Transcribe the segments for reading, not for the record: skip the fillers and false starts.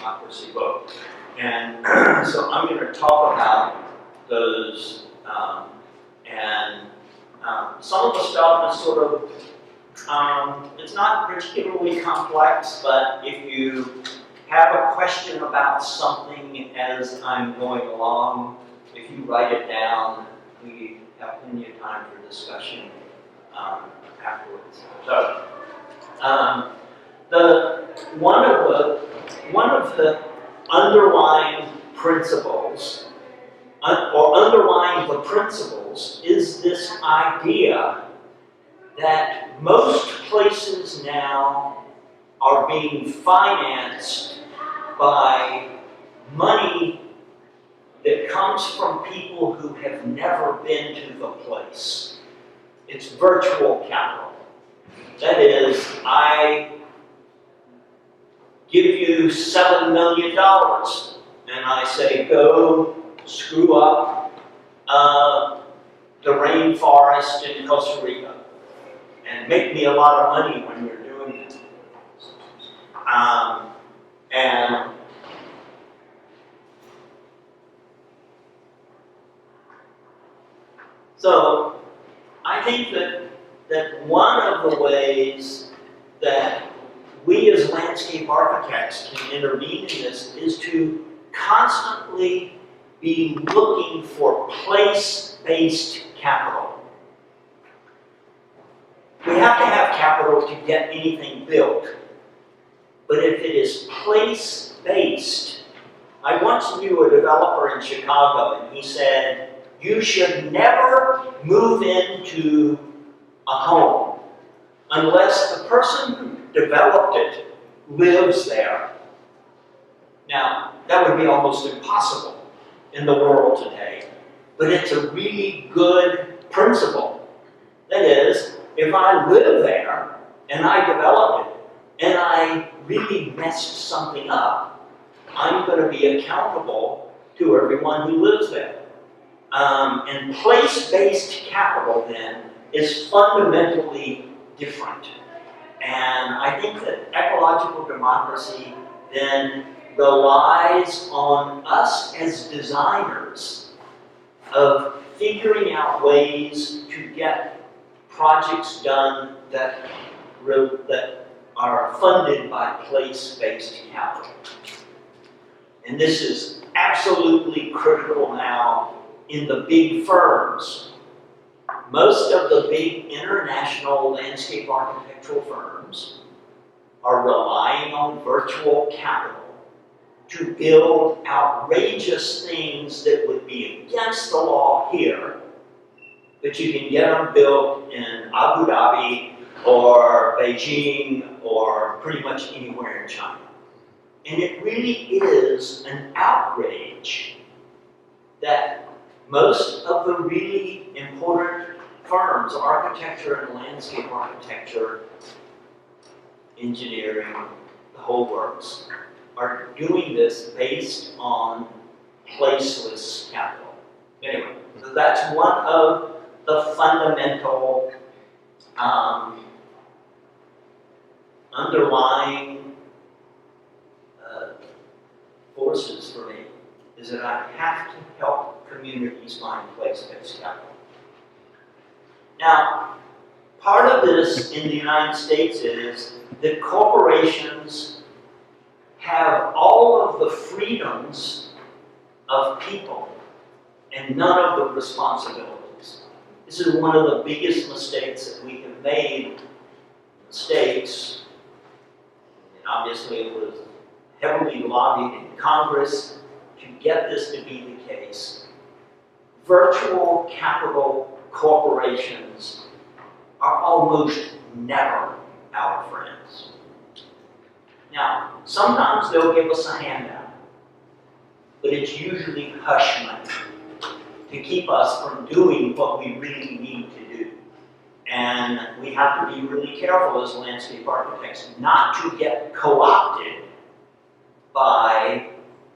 Democracy book. And so I'm going to talk about those, some of the stuff is sort of, it's not particularly complex, but if you have a question about something as I'm going along, if you write it down, we have plenty of time for discussion afterwards. So, one of the underlying principles, or underlying the principles, is this idea that most places now are being financed by money that comes from people who have never been to the place. It's virtual capital. That is, I give you $7 million and I say, go screw up the rainforest in Costa Rica and make me a lot of money when you're doing it. And so I think that one of the ways that we as landscape architects can intervene in this is to constantly be looking for place-based capital. We have to have capital to get anything built, but if it is place-based, I once knew a developer in Chicago and he said, you should never move into a home unless the person who developed it lives there. Now, that would be almost impossible in the world today, but it's a really good principle. That is, if I live there and I develop it and I really messed something up, I'm going to be accountable to everyone who lives there. And place-based capital, then, is fundamentally different. And I think that ecological democracy then relies on us as designers of figuring out ways to get projects done that are funded by place-based capital. And this is absolutely critical now in the big firms. Most of the big international landscape architectural firms are relying on virtual capital to build outrageous things that would be against the law here, but you can get them built in Abu Dhabi or Beijing or pretty much anywhere in China. And it really is an outrage that most of the really important firms, architecture and landscape architecture, engineering, the whole works, are doing this based on placeless capital. Anyway, so that's one of the fundamental underlying forces for me, is that I have to help communities find place-based capital. Now, part of this in the United States is that corporations have all of the freedoms of people and none of the responsibilities. This is one of the biggest mistakes that we have made. Mistakes, and obviously it was heavily lobbied in Congress to get this to be the case. Virtual capital corporations are almost never our friends. Now, sometimes they'll give us a handout, but it's usually hush money to keep us from doing what we really need to do. And we have to be really careful as landscape architects not to get co-opted by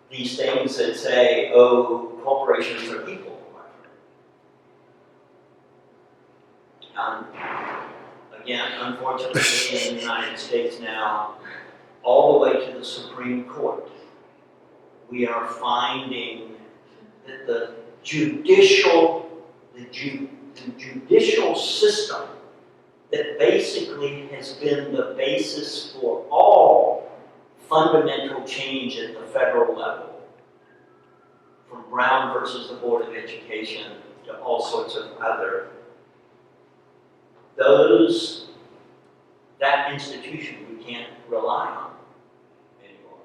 these things that say, oh, corporations are people. Again, unfortunately, in the United States now, all the way to the Supreme Court, we are finding that the judicial system that basically has been the basis for all fundamental change at the federal level, from Brown versus the Board of Education to all sorts of other, that institution we can't rely on anymore.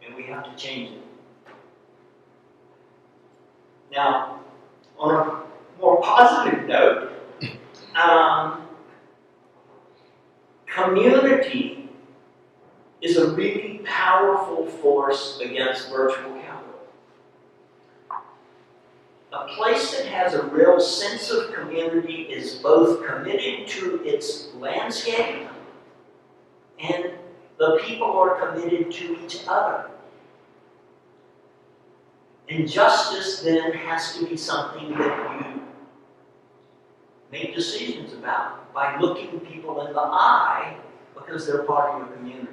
And we have to change it. Now, on a more positive note, community is a really powerful force against virtual capital. A place that has a real sense of community is both committed to its landscape and the people are committed to each other. And justice then has to be something that you make decisions about by looking people in the eye because they're part of your community.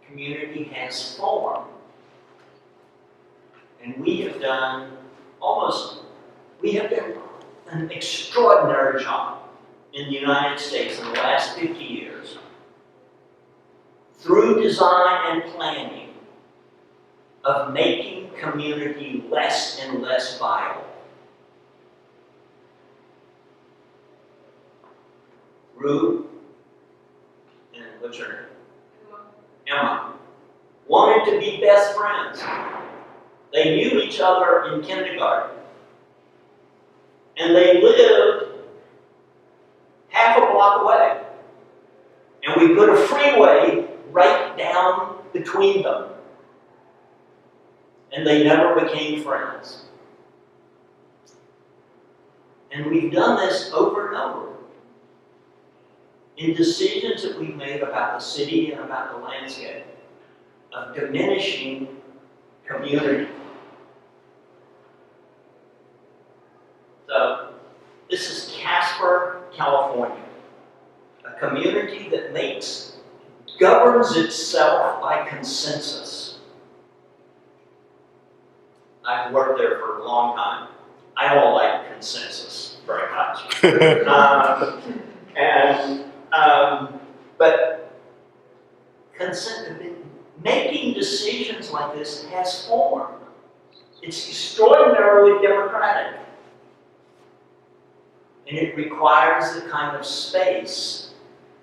Community has form. And we have done an extraordinary job in the United States in the last 50 years through design and planning of making community less and less viable. Rue and what's her name? Emma wanted to be best friends. They knew each other in kindergarten. And they lived half a block away. And we put a freeway right down between them. And they never became friends. And we've done this over and over in decisions that we've made about the city and about the landscape of diminishing community. So, this is Casper, California, a community that governs itself by consensus. I've worked there for a long time. I don't like consensus very much. But making decisions like this has form. It's extraordinarily democratic. And it requires the kind of space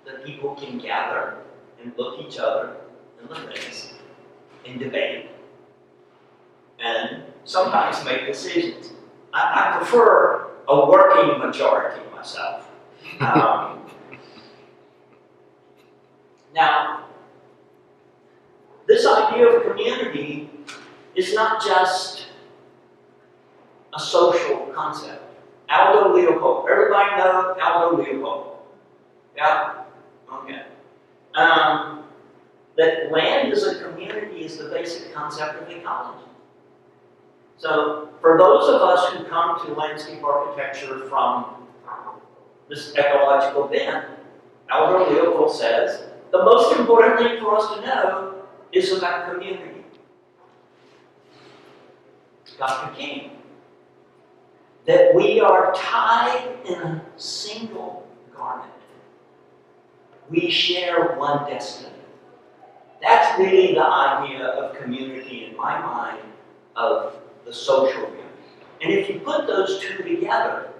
that people can gather and look each other in the face and debate. And sometimes make decisions. I prefer a working majority myself. Now, this idea of community is not just a social concept. Aldo Leopold. Everybody know Aldo Leopold? Yeah? Okay. That land as a community is the basic concept of ecology. So, for those of us who come to landscape architecture from this ecological bent, Aldo Leopold says, the most important thing for us to know is about community. Dr. King. That we are tied in a single garment. We share one destiny. That's really the idea of community in my mind, of the social view. And if you put those two together,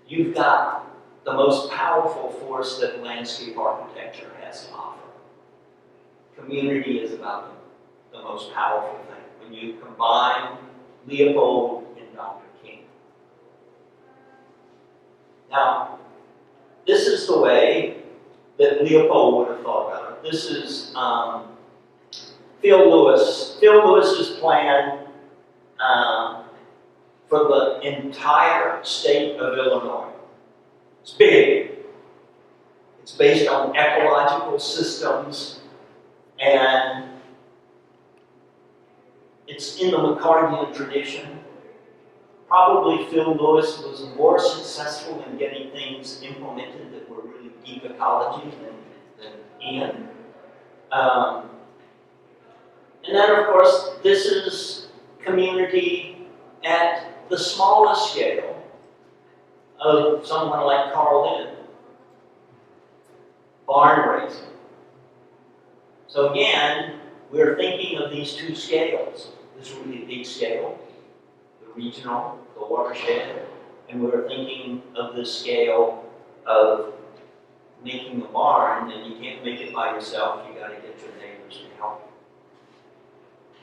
you've got the most powerful force that landscape architecture has to offer. Community is about the most powerful thing. When you combine Leopold and Dr. King. Now, this is the way that Leopold would have thought about it. This is Phil Lewis. Phil Lewis's plan for the entire state of Illinois. It's big. It's based on ecological systems, and it's in the McCartney tradition. Probably Phil Lewis was more successful in getting things implemented that were really deep ecology than than in. And then, of course, this is community at the smallest scale of someone like Carl Lynn, barn raising. So again, we're thinking of these two scales. This really big scale, the regional, the watershed, and we're thinking of this scale of making a barn, and you can't make it by yourself, you gotta get your neighbors to help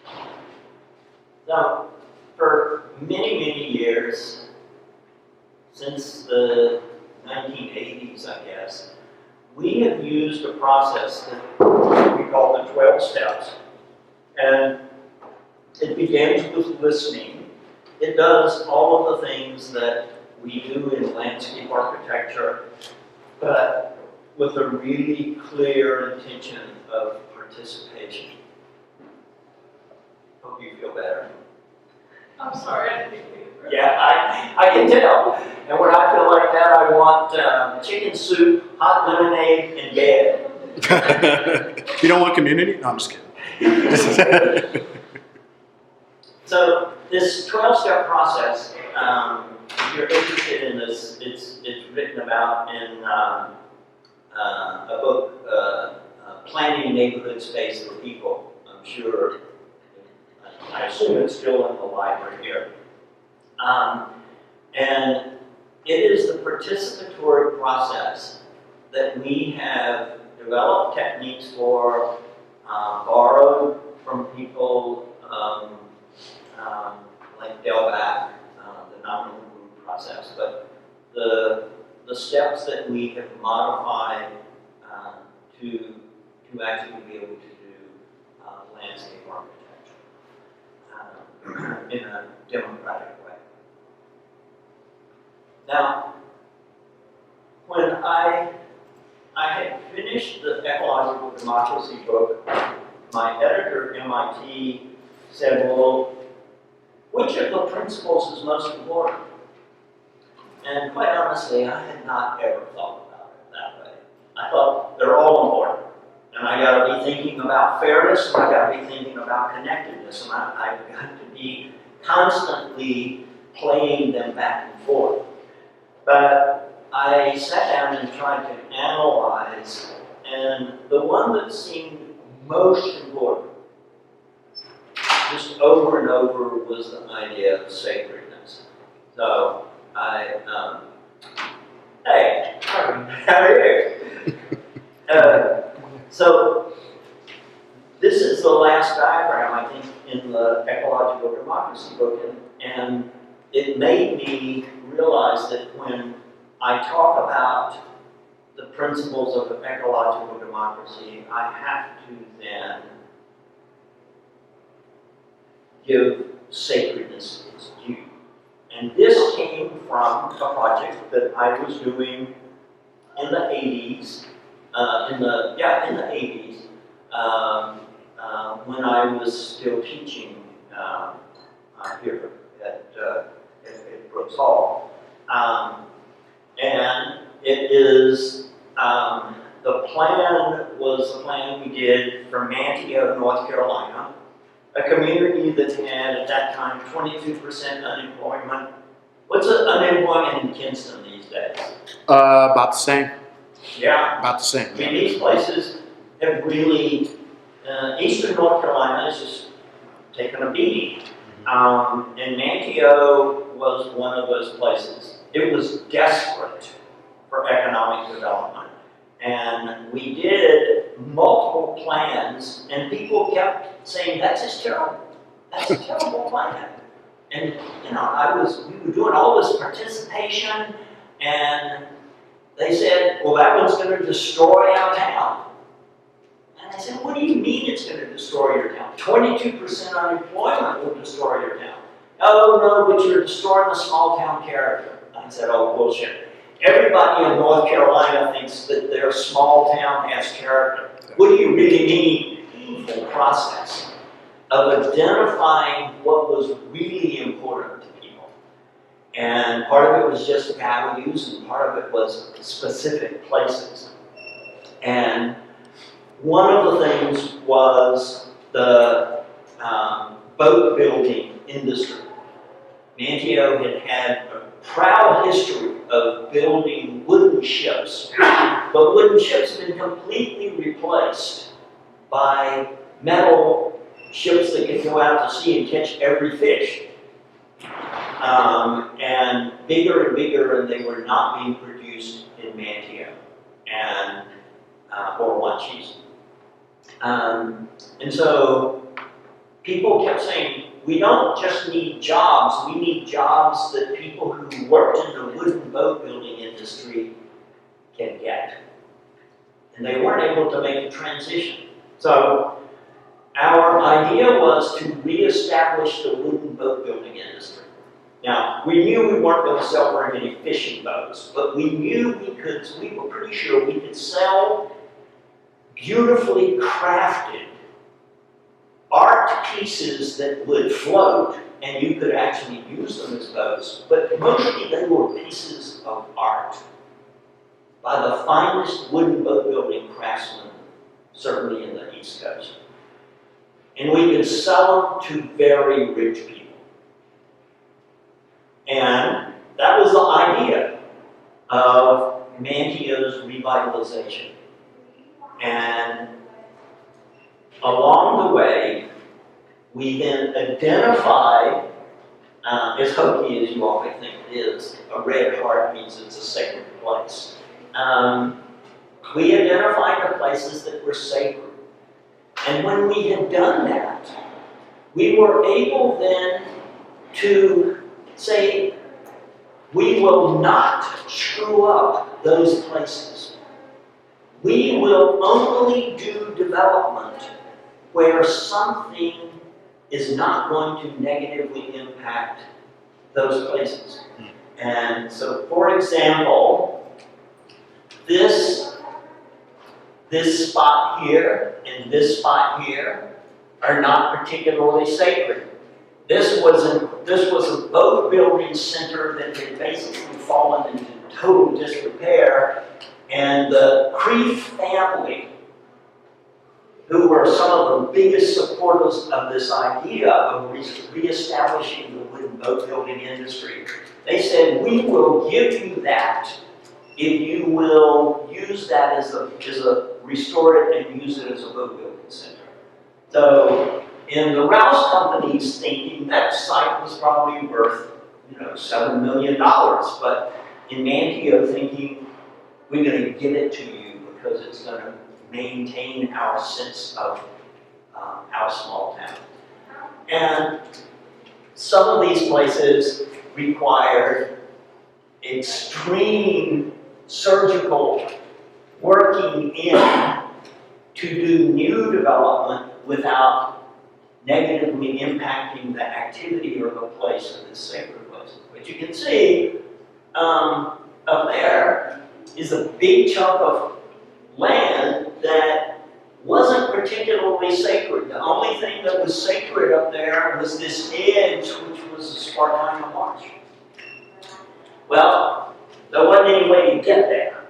you. Now, for many, many years, since the 1980s, I guess, we have used a process that we call the 12 steps. And it begins with listening. It does all of the things that we do in landscape architecture, but with a really clear intention of participation. Hope you feel better. I'm sorry, I didn't think you were. Yeah, I can tell. And when I feel like that, I want chicken soup, hot lemonade, and bed. You don't want community? No, I'm just kidding. So this 12-step process, if you're interested in this, it's written about in a book, Planning Neighborhood Space for People. I'm sure, I assume it's still in the library here. And it is the participatory process that we have developed techniques for, borrowed from people like Delback, the nominal group process, but the steps that we have modified to actually be able to do landscape architecture in a democratic way. Now, when I had finished the Ecological Democracy book, my editor at MIT said, well, which of the principles is most important? And quite honestly, I had not ever thought about it that way. I thought they're all important. And I gotta be thinking about fairness, and I gotta be thinking about connectedness, and I've got to be constantly playing them back and forth. But I sat down and tried to analyze, and the one that seemed most important, just over and over, was the idea of sacredness. So hey, how are you? So this is the last diagram, I think, in the Ecological Democracy book, and it made me realize that when I talk about the principles of ecological democracy, I have to then give sacredness its due. And this came from a project that I was doing in the 80s, in the 80s, when I was still teaching here at Brooks Hall. And it is, the plan was the plan we did for Manteo, North Carolina, a community that had, at that time, 22% unemployment. What's the unemployment in Kinston these days? About the same. Yeah. About the same. I mean, these places have really, eastern North Carolina is just taken a beating. And Manteo was one of those places. It was desperate for economic development. And we did multiple plans, and people kept saying, that's just terrible. That's a terrible plan. And, you know, we were doing all this participation, and they said, well, that one's going to destroy our town. And I said, what do you mean it's going to destroy your town? 22% unemployment will destroy your town. Oh, no, but you're destroying the small town character. I said, oh, bullshit. Everybody in North Carolina thinks that their small town has character. What do you really need? Painful process of identifying what was really important to people. And part of it was just values, and part of it was specific places. And one of the things was the boat building industry. Manteo had had a proud history of building wooden ships, but wooden ships have been completely replaced by metal ships that can go out to sea and catch every fish. And bigger, and they were not being produced in Manteo and or Wanchese. And so people kept saying, we don't just need jobs, we need jobs that people who worked in the wooden boat building industry can get. And they weren't able to make a transition. So our idea was to reestablish the wooden boat building industry. Now, we knew we weren't going to sell very many fishing boats, but we knew we were pretty sure we could sell beautifully crafted art pieces that would float, and you could actually use them as boats, but mostly they were pieces of art by the finest wooden boat building craftsmen, certainly in the East Coast. And we could sell them to very rich people. And that was the idea of Manteo's revitalization. And along the way, we then identified, as hokey as you all may think it is, a red heart means it's a sacred place. We identified the places that were sacred. And when we had done that, we were able then to say, we will not screw up those places. We will only do development where something is not going to negatively impact those places. And so, for example, this spot here and this spot here are not particularly sacred. This was a boat building center that had basically fallen into total disrepair, and the Crieff family, who were some of the biggest supporters of this idea of reestablishing the wooden boat building industry, they said, we will give you that if you will use that as restore it and use it as a boat building center. So in the Rouse company's thinking, that site was probably worth, $7 million, but in Manteo thinking, we're going to give it to you because it's going to maintain our sense of our small town. And some of these places required extreme surgical working in to do new development without negatively impacting the activity or the place of this sacred place. But you can see up there is a big chunk of land that wasn't particularly sacred. The only thing that was sacred up there was this edge, which was the Spartina Marsh. Well, there wasn't any way to get there.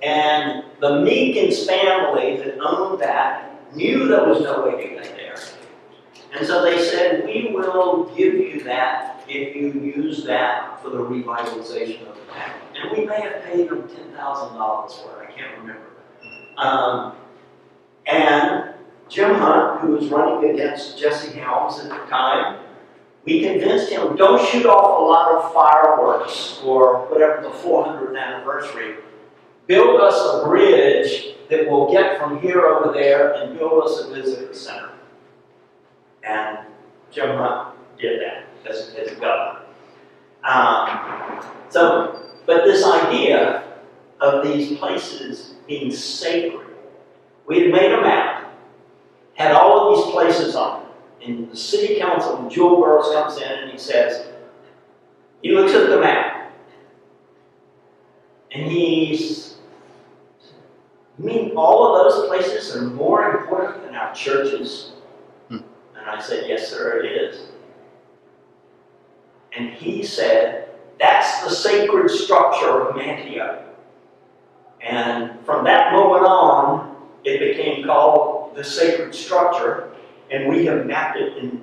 And the Meekins family that owned that knew there was no way to get there. And so they said, we will give you that if you use that for the revitalization of the town. And we may have paid them $10,000 for it, I can't remember. And Jim Hunt, who was running against Jesse Helms at the time, we convinced him, don't shoot off a lot of fireworks for whatever the 400th anniversary. Build us a bridge that will get from here over there and build us a visitor center. And Jim Hunt did that as governor. But this idea of these places being sacred, we had made a map, had all of these places on it. And the city council, and Jewel Burroughs comes in and he looks at the map. And he's, you mean all of those places are more important than our churches? And I said, yes, sir, it is. And he said, that's the sacred structure of Manteo. And from that moment on, it became called the sacred structure, and we have mapped it in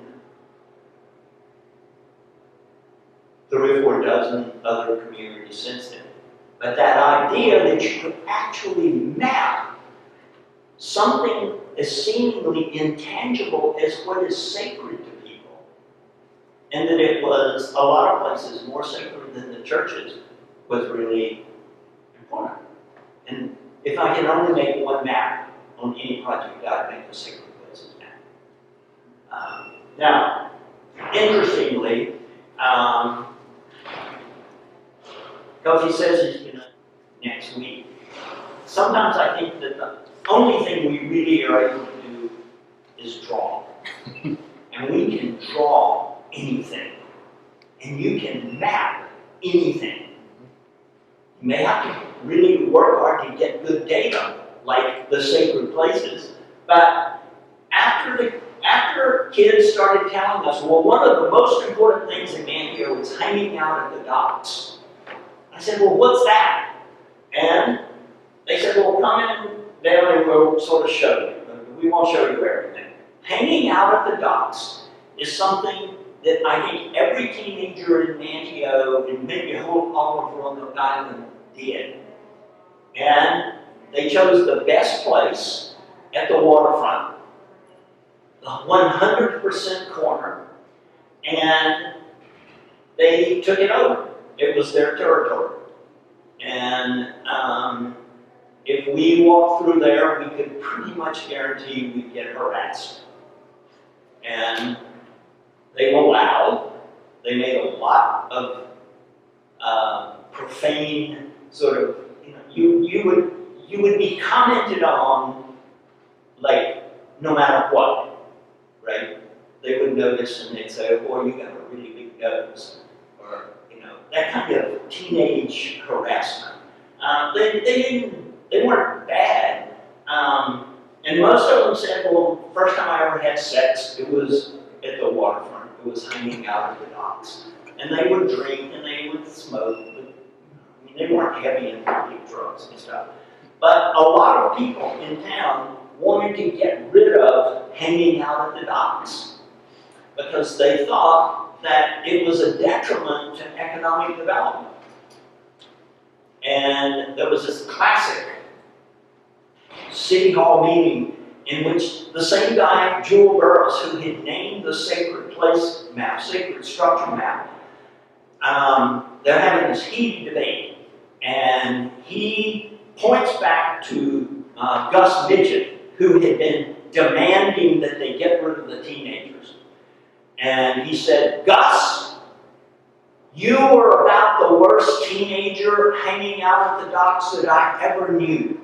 3 or 4 dozen other communities since then. But that idea that you could actually map something as seemingly intangible as what is sacred to people, and that it was a lot of places more sacred than the churches, was really important. And if I can only make one map on any project, I'd make the sacred places map. Now, interestingly, Kofi says he's going to next week. Sometimes I think that the only thing we really are able to do is draw. And we can draw anything. And you can map anything. You may have to really work hard to get good data, like the sacred places, but after kids started telling us, well, one of the most important things in Mankato is hanging out at the docks. I said, well, what's that? And they said, well, come in down and we'll sort of show you. But we won't show you everything. Hanging out at the docks is something that I think every teenager in Mankato and maybe all over Roanoke Island did. And they chose the best place at the waterfront, the 100% corner, and they took it over. It was their territory. And if we walked through there, we could pretty much guarantee we'd get harassed. And they were loud. They made a lot of profane sort of, you would be commented on, like, no matter what, right? They would notice and they'd say, boy, you got a really big nose. Or, that kind of teenage harassment. They weren't bad. And most of them said, well, first time I ever had sex, it was at the waterfront. It was hanging out at the docks. And they would drink and they would smoke. But, they weren't heavy and big drugs and stuff. But a lot of people in town wanted to get rid of hanging out at the docks because they thought that it was a detriment to economic development. And there was this classic city hall meeting in which the same guy, Jewel Burroughs, who had named the sacred place map, sacred structure map, they're having this heated debate. And he points back to Gus Midget, who had been demanding that they get rid of the teenagers. And he said, Gus, you were about the worst teenager hanging out at the docks that I ever knew.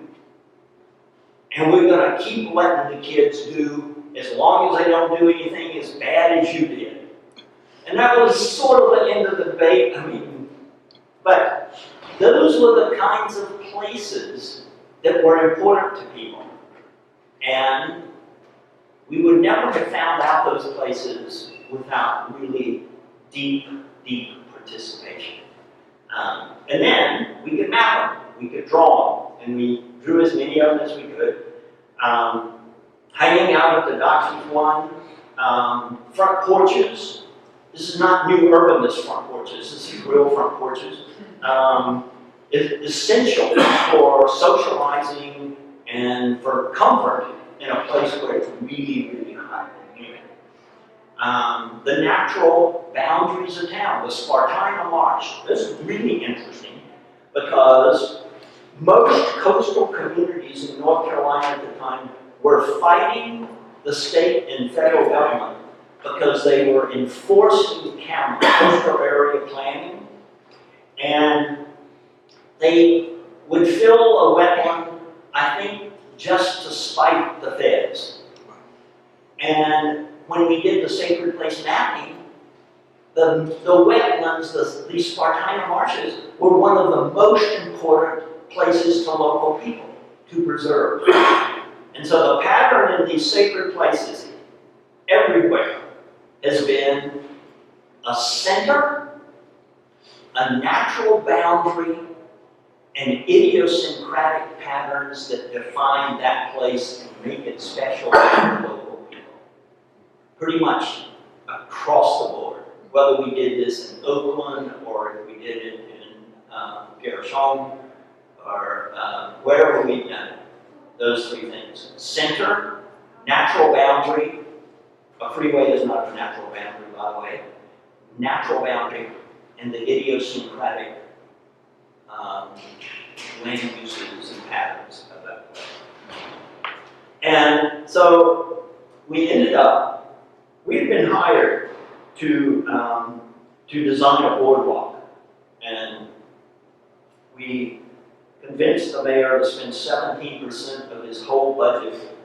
And we're going to keep letting the kids do, as long as they don't do anything as bad as you did. And that was sort of the end of the debate. But those were the kinds of places that were important to people. And we would never have found out those places without really deep, deep participation. And then we could map them, we could draw them, and we drew as many of them as we could. Hanging out at the docks was one. Front porches. This is not new urbanist front porches, this is real front porches. Is essential for socializing and for comfort in a place where it's really, really hot and humid. The natural boundaries of town, the Spartina Marsh. This is really interesting because most coastal communities in North Carolina at the time were fighting the state and federal government because they were enforcing coastal area planning, and they would fill a wetland, I think, just to spite the feds. And when we did the sacred place mapping, the wetlands, these Spartina marshes, were one of the most important places to local people to preserve. And so the pattern in these sacred places everywhere has been a center, a natural boundary, and idiosyncratic patterns that define that place and make it special to the local people. Pretty much across the board, whether we did this in Oakland or if we did it in Gershon or wherever we've done it. Those three things. Center, natural boundary. A freeway is not a natural boundary, by the way. Natural boundary and the idiosyncratic land uses and patterns of that place. And so we ended up, we had been hired to design a boardwalk, and we convinced the mayor to spend 17% of his whole budget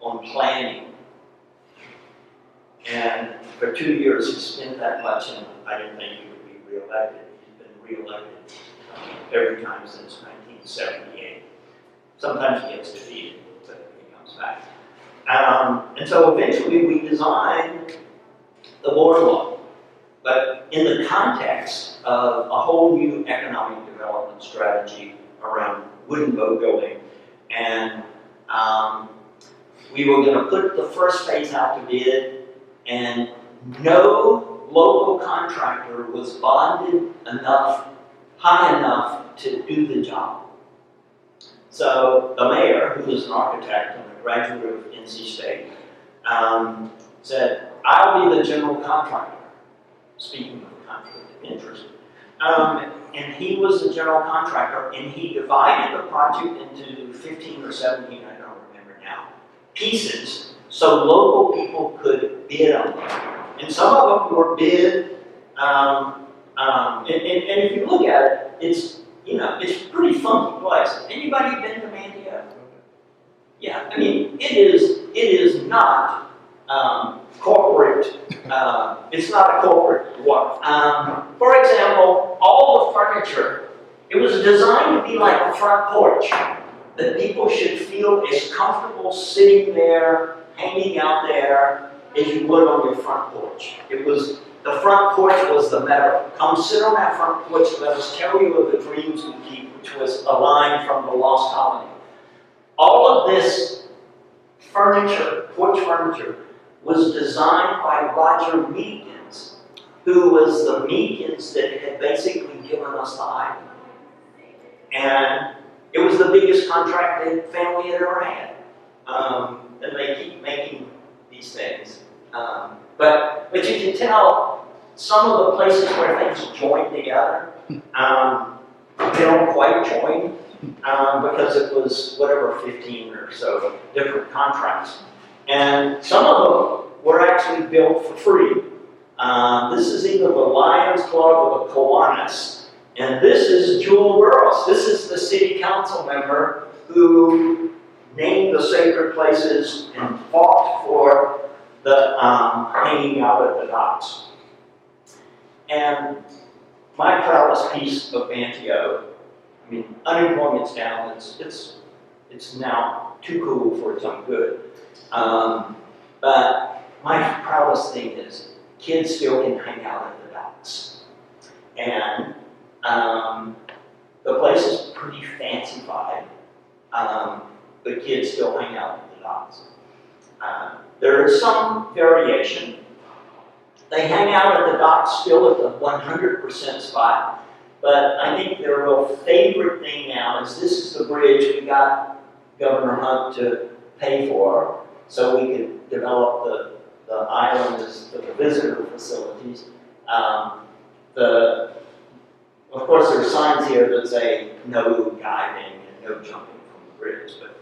on planning. And for 2 years he spent that much, and I didn't think he would be reelected. He's been reelected every time since 1978. Sometimes he gets defeated, but he comes back. And so eventually we designed the boardwalk, but in the context of a whole new economic development strategy around wooden boat building. And we were going to put the first phase out to bid, and no local contractor was bonded enough, high enough to do the job. So the mayor, who is an architect and a graduate of NC State, said, "I'll be the general contractor." Speaking of conflict of interest. And he was the general contractor, and he divided the project into 15 or 17, I don't remember now, pieces, so local people could bid on them. And some of them were bid, and if you look at it, it's, you know, it's a pretty funky place. Anybody been to Manteo? Yeah, I mean, it is not corporate, it's not a corporate work. For example, all the furniture, it was designed to be like a front porch, that people should feel as comfortable sitting there, hanging out there, as you would on your front porch. It was, the front porch was the metaphor. Come sit on that front porch, let us tell you of the dreams we keep, which was a line from the Lost Colony. All of this furniture, porch furniture, was designed by Roger Meekins, who was the Meekins that had basically given us the island. And it was the biggest contract that family had ever had. And they keep making these things. But you can tell some of the places where things join together, they don't quite join, because it was whatever, 15 or so different contracts. And some of them were actually built for free. This is either the Lions Club or the Kiwanis. And this is Jewel Burrows. This is the city council member who named the sacred places and fought for the hanging out at the docks. And my proudest piece of Manteo, I mean, unemployment's down. It's now too cool for its own good. But my proudest thing is kids still can hang out at the docks. And the place is pretty fancified, but kids still hang out at the docks. There is some variation. They hang out at the docks still at the 100% spot, but I think their real favorite thing now is this is the bridge we got Governor Hunt to pay for, so we could develop the island as for the visitor facilities. Of course, there are signs here that say no diving and no jumping from the bridge, but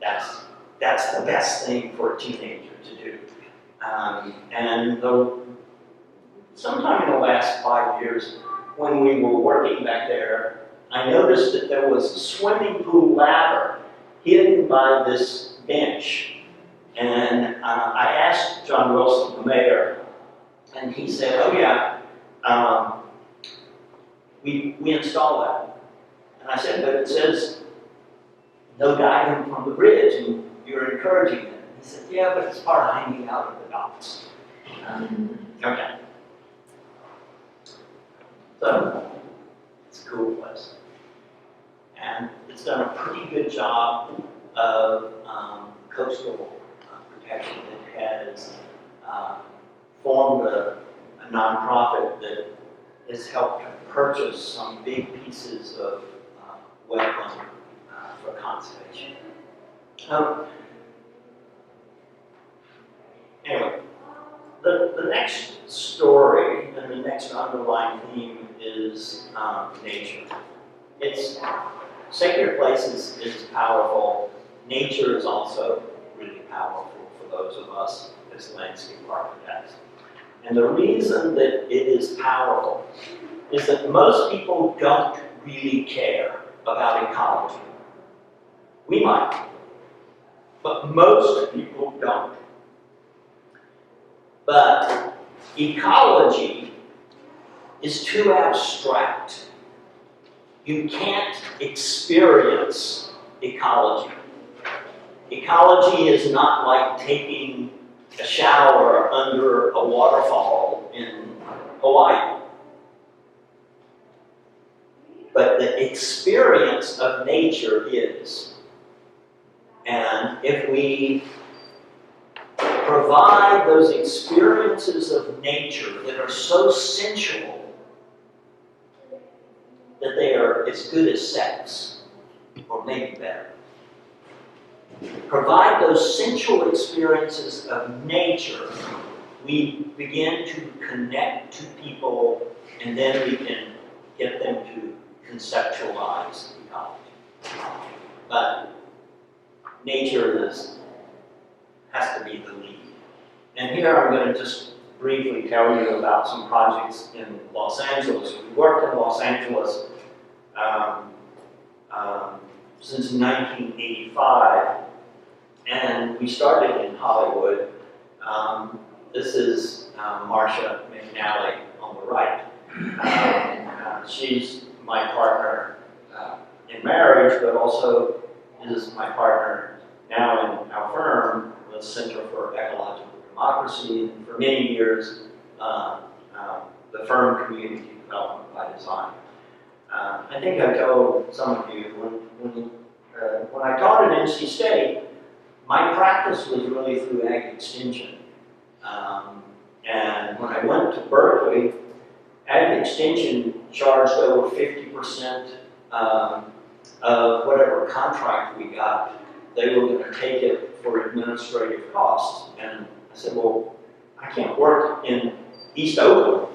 that's the best thing for a teenager to do. Sometime in the last 5 years, when we were working back there, I noticed that there was a swimming pool ladder hidden by this bench. And I asked John Wilson, the mayor, and he said, "Oh yeah, we installed that." And I said, "But it says no diving from the bridge, and you're encouraging it." He said, "Yeah, but it's part of hanging out at the docks." Okay. So, it's a cool place. and it's done a pretty good job of coastal protection. It has formed a nonprofit that has helped purchase some big pieces of wetland for conservation. Anyway, the next story and the next underlying theme is nature. It's sacred places is powerful. Nature is also really powerful for those of us as landscape architects. And the reason that it is powerful is that most people don't really care about ecology. We might, but most people don't. But ecology is too abstract. You can't experience ecology. Ecology is not like taking a shower under a waterfall in Hawaii. But the experience of nature is. And if we provide those experiences of nature that are so sensual that they are as good as sex, or maybe better. Provide those sensual experiences of nature, we begin to connect to people, and then we can get them to conceptualize ecology. But nature has to be the lead. And here I'm going to just briefly tell you about some projects in Los Angeles. We worked in Los Angeles since 1985, and we started in Hollywood. This is Marcia McNally on the right. She's my partner in marriage, but also is my partner now in our firm, the Center for Ecological Democracy, and for many years, the firm Community Development by Design. I think I told some of you when I taught at NC State, my practice was really through ag extension. And when I went to Berkeley, ag extension charged over 50% of whatever contract we got. They were going to take it for administrative costs. And I said, well, I can't work in East Oakland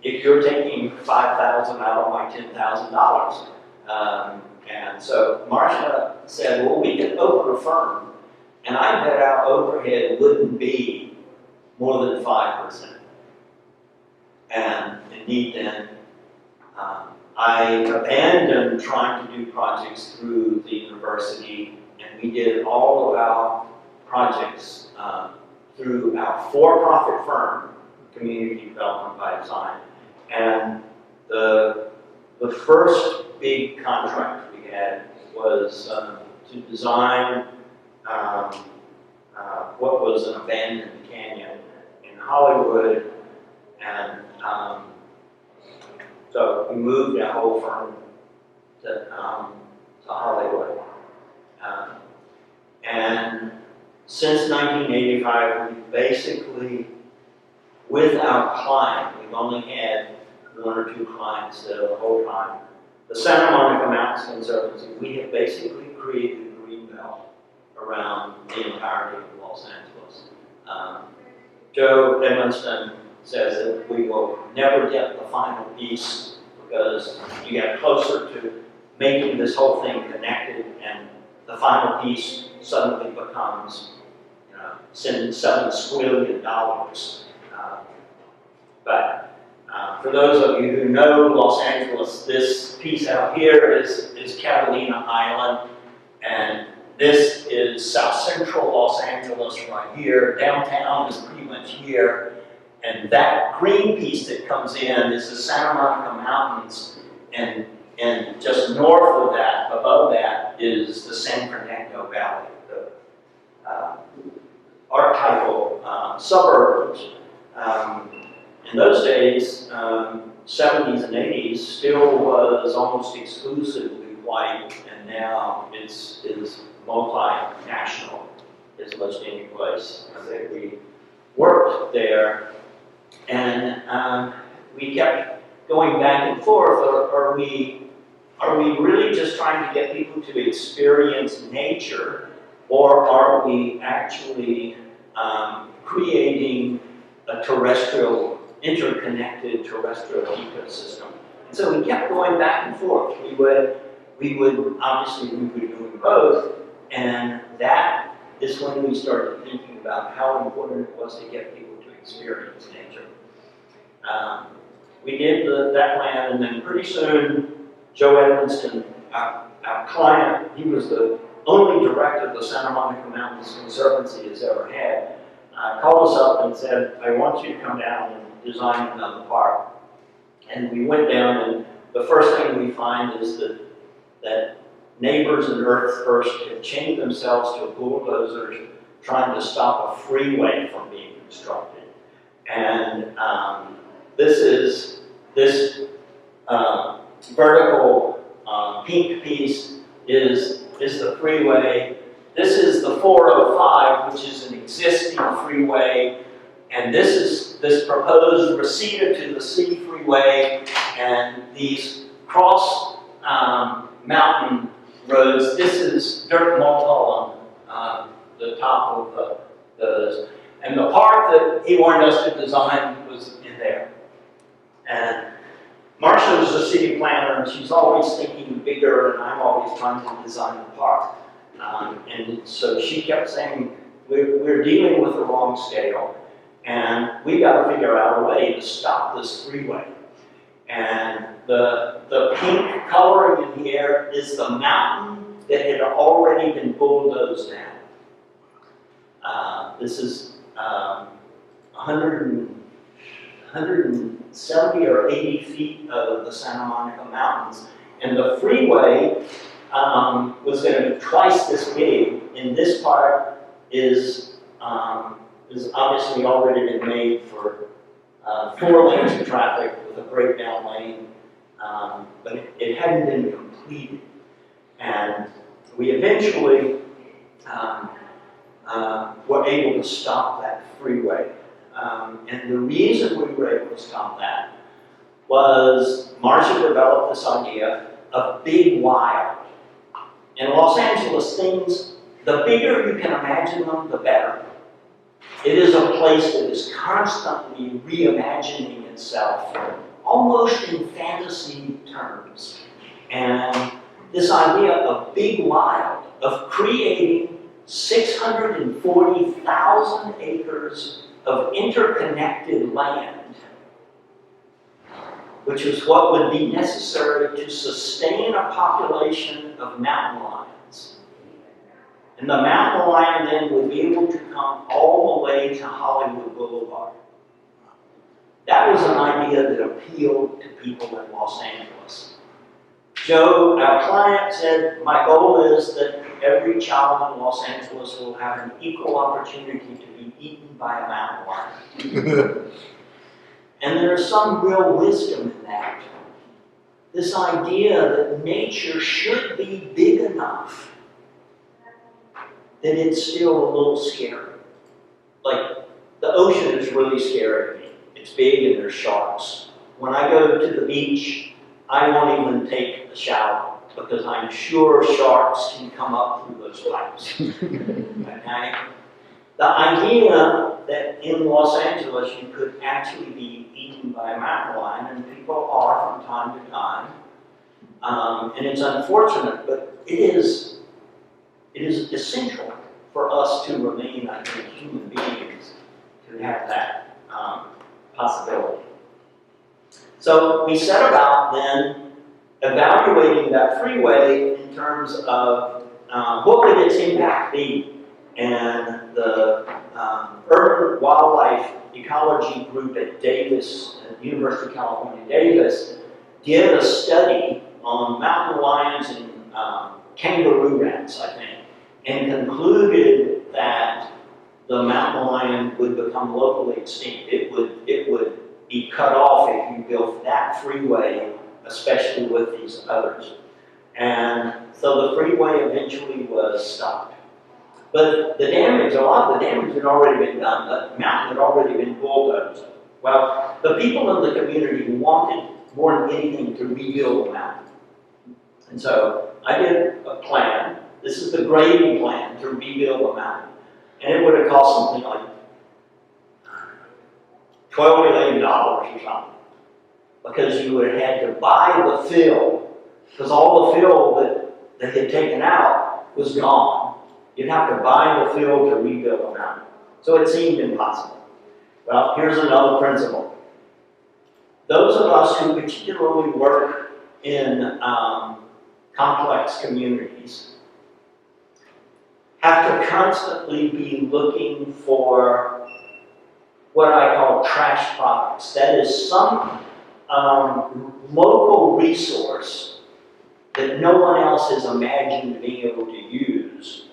if you're taking $5,000 out of my $10,000. And so Marcia said, well, we could open a firm, and I bet our overhead wouldn't be more than 5%. And indeed then, I abandoned trying to do projects through the university, and we did all of our projects through our for-profit firm, Community Development by Design. And the first big contract we had was to design what was an abandoned canyon in Hollywood, and so we moved our whole firm to Hollywood. And since 1985, we basically, with our client, we've only had one or two clients the whole time. The Santa Monica Mountains Conservancy, we have basically created a green belt around the entirety of Los Angeles. Joe Edmonston says that we will never get the final piece because you get closer to making this whole thing connected, and the final piece suddenly becomes, $7 squillion. But for those of you who know Los Angeles, this piece out here is Catalina Island, and this is South Central Los Angeles right here. Downtown is pretty much here. And that green piece that comes in is the Santa Monica Mountains, and just north of that, above that, is the San Fernando Valley, the archetypal suburbs. In those days, 70s and 80s, still was almost exclusively white, and now is multinational, as much any place. I think we worked there, and we kept going back and forth. Are we really just trying to get people to experience nature, or are we actually creating a interconnected terrestrial ecosystem? And so we kept going back and forth. We would obviously we were doing both, and that is when we started thinking about how important it was to get people to experience nature. We did that plan, and then pretty soon, Joe Edmonston, our client, he was the only director the Santa Monica Mountains Conservancy has ever had, called us up and said, I want you to come down and design another park. And we went down, and the first thing we find is that neighbors and Earth First have chained themselves to bulldozers trying to stop a freeway from being constructed. And this vertical pink piece is the freeway. This is the 405, which is an existing freeway, and this proposed receded to the city freeway, and these cross mountain roads. This is dirt mulch on the top of those, and the part that he wanted us to design was in there. And Marcia is a city planner, and she's always thinking bigger, and I'm always trying to design the park. And so she kept saying, we're dealing with the wrong scale, and we got to figure out a way to stop this freeway. And the pink coloring in here is the mountain that had already been bulldozed down. This is 170 or 80 feet of the Santa Monica Mountains. And the freeway was going to be twice this big, and this part is obviously already been made for 4 lanes of traffic with a breakdown lane, but it hadn't been completed. And we eventually were able to stop that freeway. And the reason we were able to stop that was Marcia developed this idea of big wild. In Los Angeles, things, the bigger you can imagine them, the better. It is a place that is constantly reimagining itself, almost in fantasy terms. And this idea of big wild, of creating 640,000 acres of interconnected land, which is what would be necessary to sustain a population of mountain lions. And the mountain lion then would be able to come all the way to Hollywood Boulevard. That was an idea that appealed to people in Los Angeles. Joe, our client, said, my goal is that every child in Los Angeles will have an equal opportunity to be eaten by a mountain lion. And there's some real wisdom in that. This idea that nature should be big enough that it's still a little scary. Like, the ocean is really scary to me. It's big and there's sharks. When I go to the beach, I won't even take a shower because I'm sure sharks can come up through those pipes. Okay? The idea that in Los Angeles you could actually be eaten by a mountain lion, and people are from time to time, and it's unfortunate, but it is essential for us to remain, I think, human beings to have that possibility. So we set about then evaluating that freeway in terms of what would its impact be. And the Urban Wildlife Ecology group at Davis, at University of California, Davis, did a study on mountain lions and kangaroo rats, I think, and concluded that the mountain lion would become locally extinct. It would be cut off if you built that freeway, especially with these others. And so the freeway eventually was stopped. But the damage, a lot of the damage had already been done. The mountain had already been bulldozed. Well, the people in the community wanted more than anything to rebuild the mountain. And so I did a plan. This is the grading plan to rebuild the mountain. And it would have cost something like $12 million or something. Because you would have had to buy the fill. Because all the fill that they had taken out was gone. You'd have to buy the fill to rebuild the mountain. So it seemed impossible. Well, here's another principle. Those of us who particularly work in complex communities have to constantly be looking for what I call trash products. That is some local resource that no one else has imagined being able to use,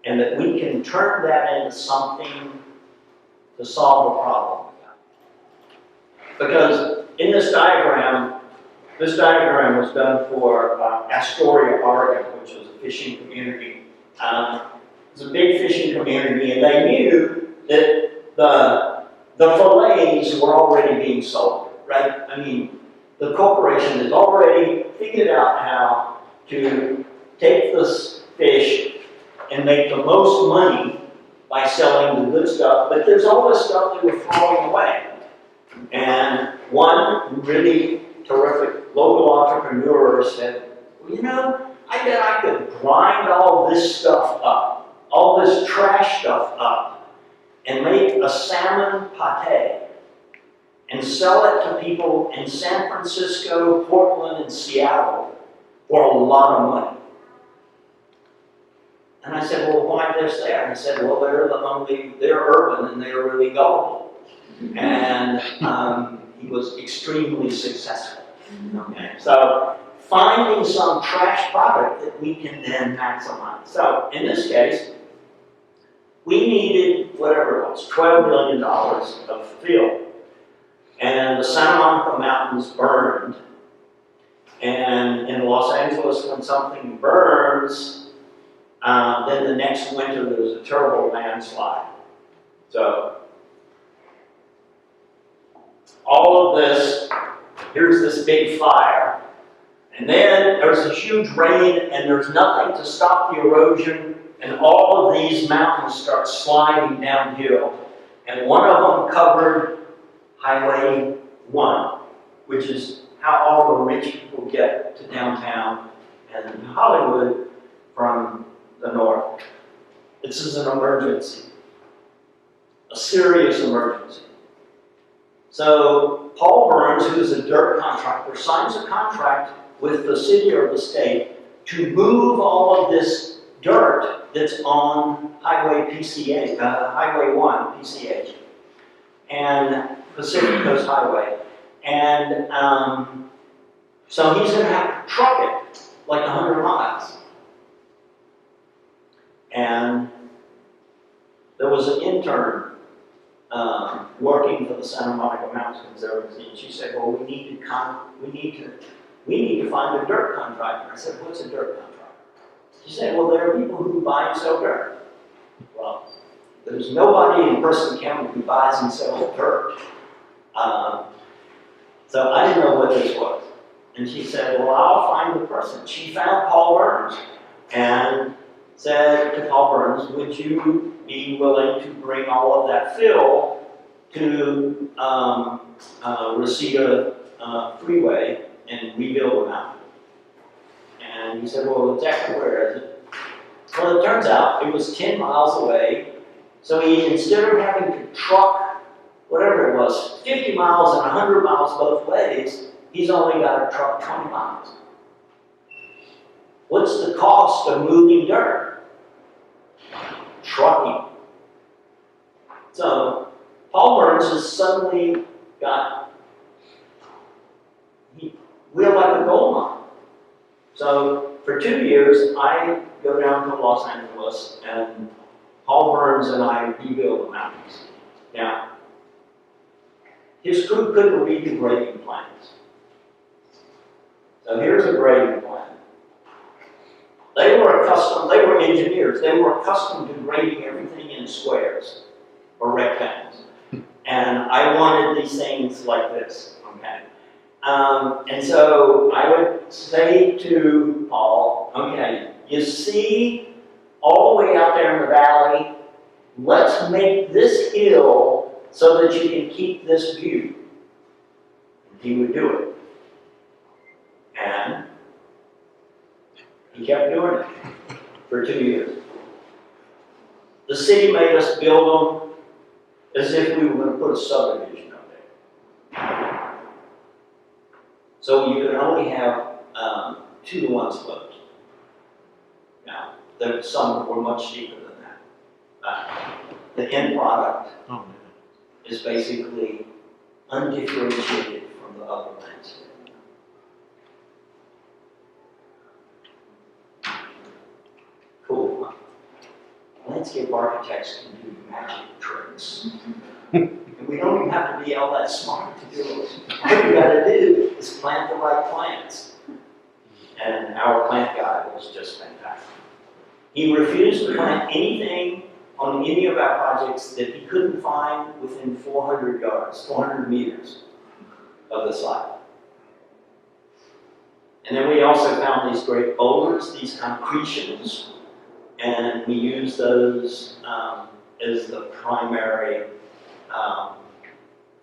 and that we can turn that into something to solve a problem. Because in this diagram was done for Astoria, Oregon, which was a fishing community. It's a big fishing community, and they knew that the fillets were already being sold, right? I mean, the corporation has already figured out how to take this fish and make the most money by selling the good stuff, but there's all this stuff they were throwing away. And one really terrific local entrepreneur said, well, you know, I bet I could grind all this stuff up, all this trash stuff up, and make a salmon pate and sell it to people in San Francisco, Portland, and Seattle for a lot of money. And I said, well, why this there? And he said, well, they're urban and they're really gullible. And he was extremely successful. Okay, so finding some trash product that we can then maximize. So in this case, we needed whatever it was, $12 million of fill. And the Santa Monica Mountains burned. And in Los Angeles, when something burns, then the next winter there's a terrible landslide. So all of this, here's this big fire, and then there's a huge rain and there's nothing to stop the erosion, and all of these mountains start sliding downhill, and one of them covered Highway 1, which is how all the rich people get to downtown and Hollywood from the north. This is an emergency, a serious emergency. So Paul Burns, who's a dirt contractor, signs a contract with the city or the state to move all of this dirt that's on Highway 1, PCH, and Pacific Coast Highway. And so he's going to have to truck it like 100 miles. And there was an intern working for the Santa Monica Mountains Conservancy, and she said, "Well, we need to find a dirt contractor." I said, "What's a dirt contractor?" She said, "Well, there are people who buy and sell dirt." Well, there's nobody in Person County who buys and sells dirt. So I didn't know what this was. And she said, "Well, I'll find the person." She found Paul Burns and said to Paul Burns, "Would you be willing to bring all of that fill to Reseda Freeway and rebuild the mountain?" And he said, "Well, exactly where is it?" Well, it turns out it was 10 miles away. So he, instead of having to truck, whatever it was, 50 miles and 100 miles both ways, he's only got to truck 20 miles. What's the cost of moving dirt? Trucking. So Paul Burns has suddenly we're like a gold mine. So for 2 years, I go down to Los Angeles, and Paul Burns and I rebuild the mountains. Now, his crew couldn't read the grading plans. So here's a grading plan. They were engineers, they were accustomed to grading everything in squares or rectangles. And I wanted these things like this, okay? And so I would say to Paul, okay, you see all the way out there in the valley, let's make this hill so that you can keep this view. And he would do it. And he kept doing it for 2 years. The city made us build them as if we were going to put a subdivision up there. So you could only have 2-to-1 slopes. Now, some were much steeper than that. The end product Oh, man. is basically undifferentiated from the other landscape. Cool. Landscape architects can do magic tricks. And we don't even have to be all that smart to do it. All you gotta do is plant the right plants. And our plant guy was just fantastic. He refused to plant anything on any of our projects that he couldn't find within 400 yards, 400 meters of the site. And then we also found these great boulders, these concretions, and we use those as the primary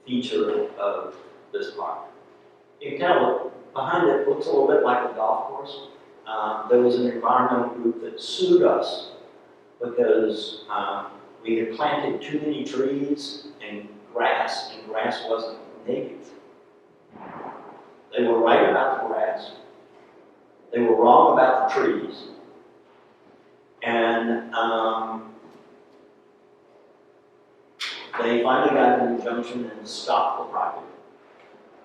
feature of this park. You can tell behind it looks a little bit like a golf course. There was an environmental group that sued us because we had planted too many trees and grass wasn't native. They were right about the grass. They were wrong about the trees. And they finally got an injunction and stopped the project.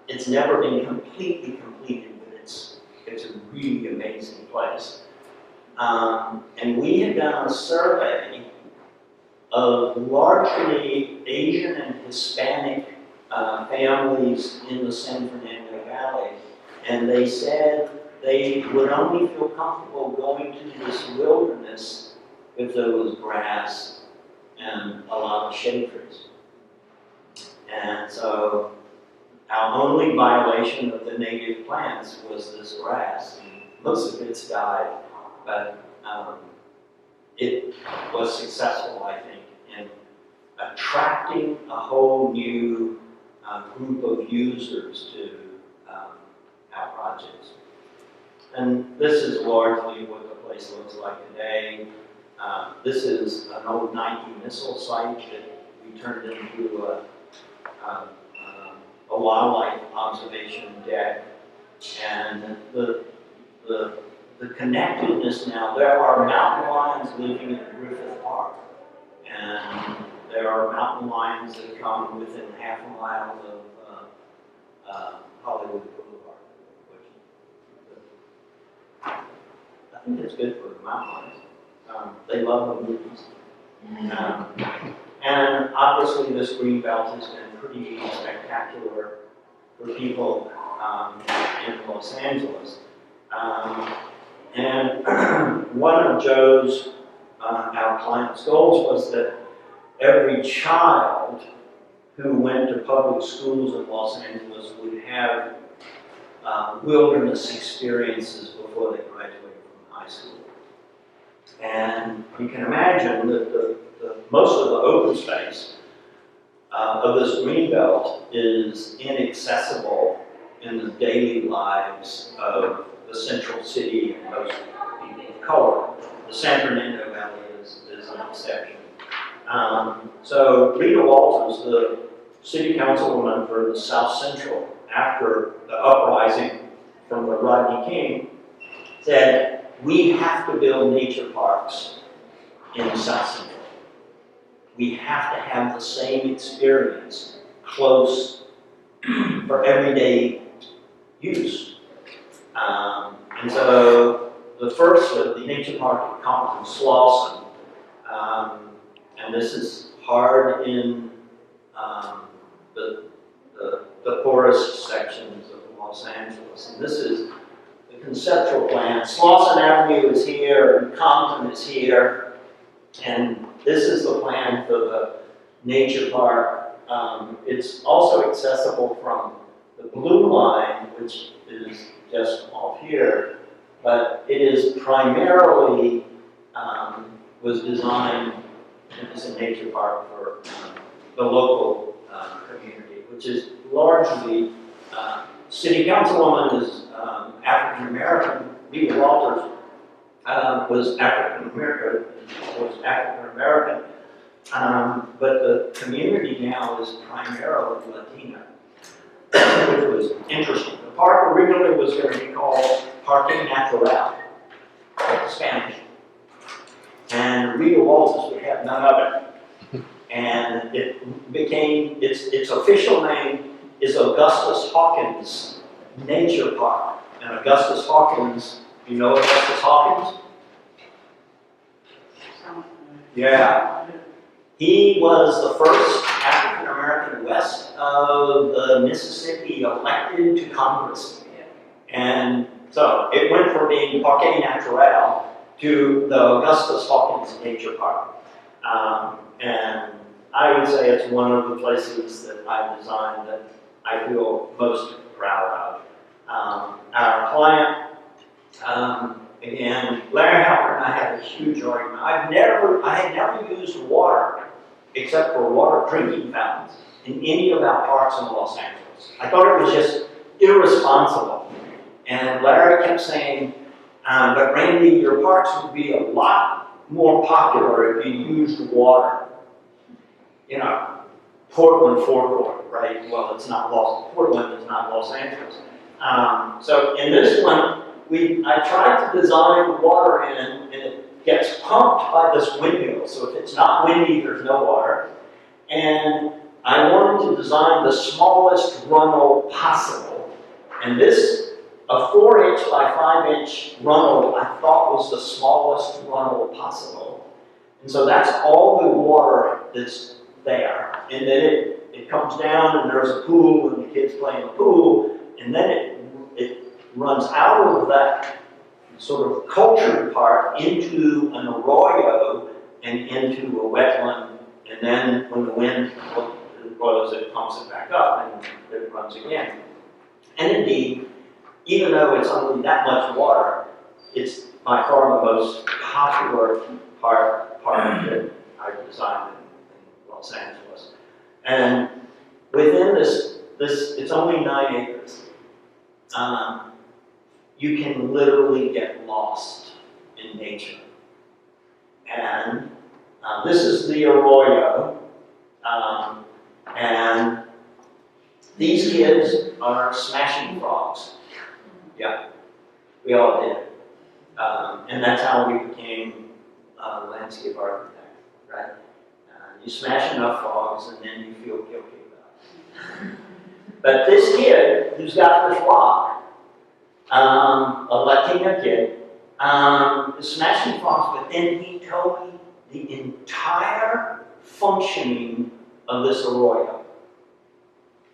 It's never been completely completed, but it's a really amazing place. And we had done a survey of largely Asian and Hispanic families in the San Fernando Valley, and they said they would only feel comfortable going to this wilderness if there was grass and a lot of shade trees. And so our only violation of the native plants was this grass. Most of it's died, but it was successful, I think, in attracting a whole new group of users to our projects. And this is largely what the place looks like today. This is an old Nike missile site that we turned into a wildlife observation deck. And the connectedness now, there are mountain lions living in Griffith Park. And there are mountain lions that come within half a mile of Hollywood Boulevard. I think it's good for the mountain lions. They love the movies. And obviously this green belt has been pretty spectacular for people in Los Angeles. And one of Joe's, our client's goals was that every child who went to public schools in Los Angeles would have wilderness experiences before they graduated from high school. And you can imagine that most of the open space of this green belt is inaccessible in the daily lives of the central city and most people of color. The San Fernando Valley is an exception. So Rita Walters, the city councilwoman for the South Central, after the uprising from the Rodney King, said, we have to build nature parks in the South Central. We have to have the same experience close for everyday use. And so the first of the nature park at Compton Slauson, and this is hard in the poorest sections of Los Angeles. And this is the conceptual plan. Slauson Avenue is here, and Compton is here, and this is the plan for the nature park. It's also accessible from the blue line, which is just off here, but it is primarily was designed as a nature park for the local community, which is largely city councilwoman is African American. Rita Walters was African American, but the community now is primarily Latina, which was interesting. The park originally was going to be called Parque Natural, Spanish, and Rita Walters would have none of it. And it became, its official name is Augustus Hawkins Nature Park. And Augustus Hawkins, you know Augustus Hawkins? Yeah. He was the first African American west of the Mississippi elected to Congress. And so it went from being Parque Natural to the Augustus Hawkins Nature Park. And I would say it's one of the places that I designed that I feel most proud of. Our client, again, Larry Halpern and I had a huge argument. I had never used water except for water drinking fountains in any of our parks in Los Angeles. I thought it was just irresponsible. And Larry kept saying, but Randy, your parks would be a lot more popular if you used water. You know, Portland forecourt, right? Well, it's not Portland is not Los Angeles. So in this one, I tried to design water in, and it gets pumped by this windmill. So if it's not windy, there's no water. And I wanted to design the smallest runnel possible. And this, a 4-inch by 5-inch runnel, I thought was the smallest runnel possible. And so that's all the water that's there. And then it comes down and there's a pool and the kids play in the pool. And then it runs out of that sort of cultured part into an arroyo and into a wetland. And then when the wind blows, it pumps it back up and it runs again. And indeed, even though it's only that much water, it's by far the most popular park that I've designed in Los Angeles. And within this, it's only 9 acres. You can literally get lost in nature. And this is the arroyo. And these kids are smashing frogs. Yeah, we all did. And that's how we became landscape architect, right? You smash enough frogs and then you feel guilty about it. But this kid who's got this rock, a Latina kid, is smashing frogs, but then he told me the entire functioning of this arroyo.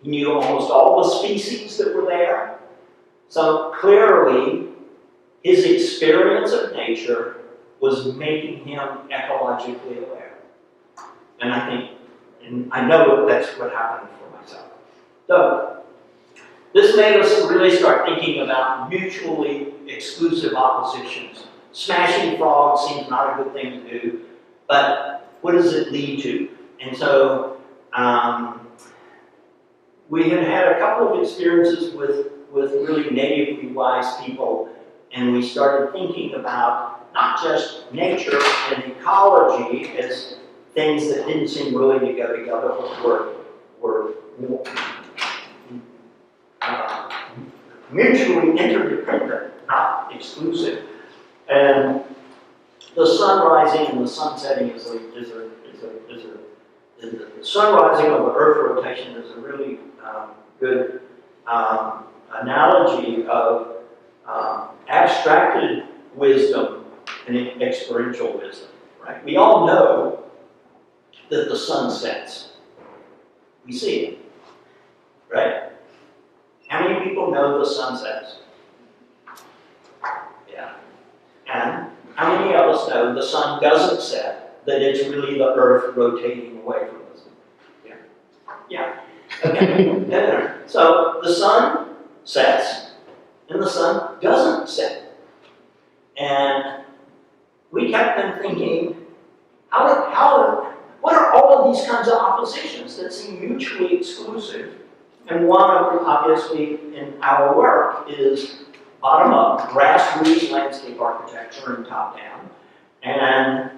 He knew almost all the species that were there. So clearly, his experience of nature was making him ecologically aware. And I know that's what happened for myself. So, this made us really start thinking about mutually exclusive oppositions. Smashing frogs seems not a good thing to do, but what does it lead to? And so, we had a couple of experiences with really natively wise people, and we started thinking about not just nature and ecology as things that didn't seem really to go together, but were mutually interdependent, not exclusive. And the sun rising and the sun setting the sun rising of the Earth rotation is a really good analogy of abstracted wisdom and experiential wisdom, right? We all know that the sun sets. We see it, right? How many people know the sun sets? And how many of us know the sun doesn't set, that it's really the earth rotating away from us? Yeah. Yeah. Okay. So the sun sets, and the sun doesn't set. And we kept been thinking, what are all of these kinds of oppositions that seem mutually exclusive? And one of them, obviously, in our work is bottom-up, grassroots landscape architecture and top-down. And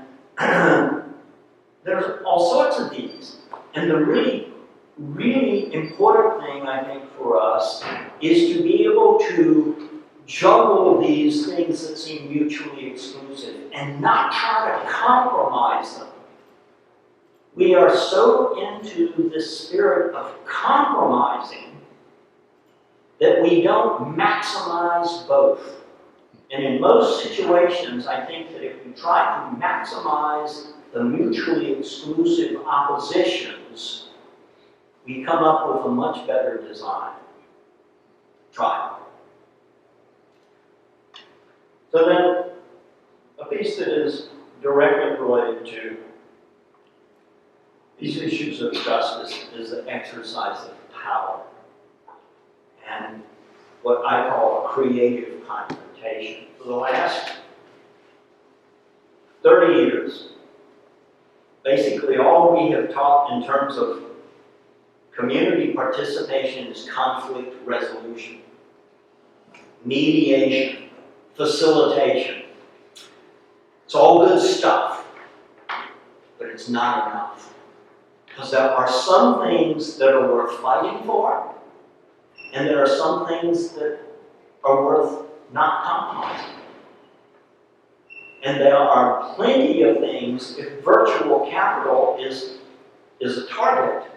there's all sorts of these. And the really, really important thing, I think, for us is to be able to juggle these things that seem mutually exclusive and not try to compromise them. We are so into this spirit of compromising that we don't maximize both. And in most situations, I think that if we try to maximize the mutually exclusive oppositions, we come up with a much better design. Try it. So then, a piece that is directly related to these issues of justice is the exercise of power and what I call a creative confrontation. For the last 30 years, basically all we have taught in terms of community participation is conflict resolution, mediation, facilitation. It's all good stuff, but it's not enough. Because there are some things that are worth fighting for, and there are some things that are worth not compromising. And there are plenty of things, if virtual capital is a target,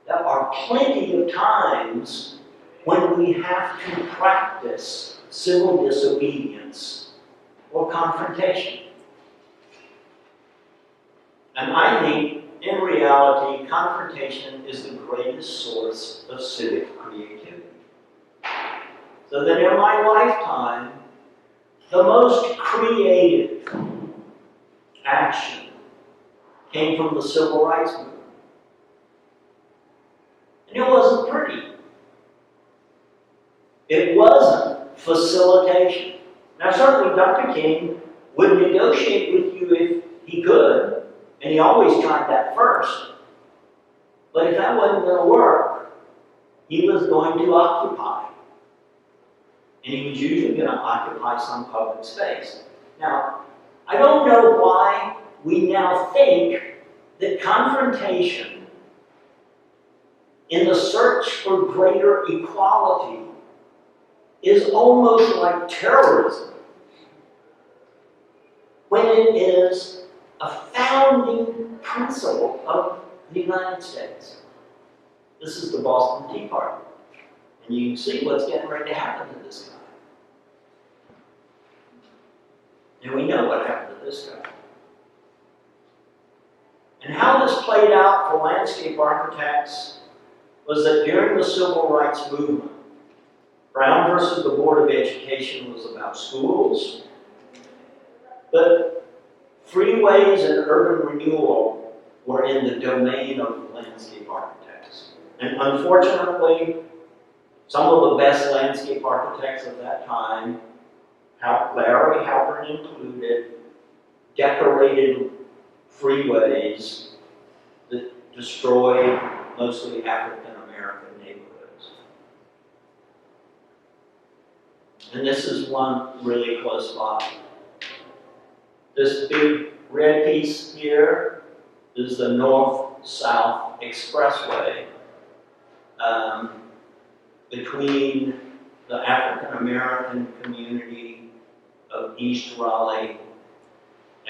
there are plenty of times when we have to practice civil disobedience or confrontation. And I think, in reality, confrontation is the greatest source of civic creativity. So that in my lifetime, the most creative action came from the civil rights movement. And it wasn't pretty. It wasn't facilitation. Now certainly Dr. King would negotiate with you if he could, and he always tried that first. But if that wasn't going to work, he was going to occupy. And he was usually going to occupy some public space. Now, I don't know why we now think that confrontation in the search for greater equality is almost like terrorism, when it is a founding principle of the United States. This is the Boston Tea Party. And you can see what's getting ready to happen to this guy. And we know what happened to this guy. And how this played out for landscape architects was that during the civil rights movement, Brown versus the Board of Education was about schools, but freeways and urban renewal were in the domain of landscape architects. And unfortunately, some of the best landscape architects of that time, Larry Halpern included, decorated freeways that destroyed mostly African American neighborhoods. And this is one really close by. This big red piece here is the North-South Expressway between the African American community of East Raleigh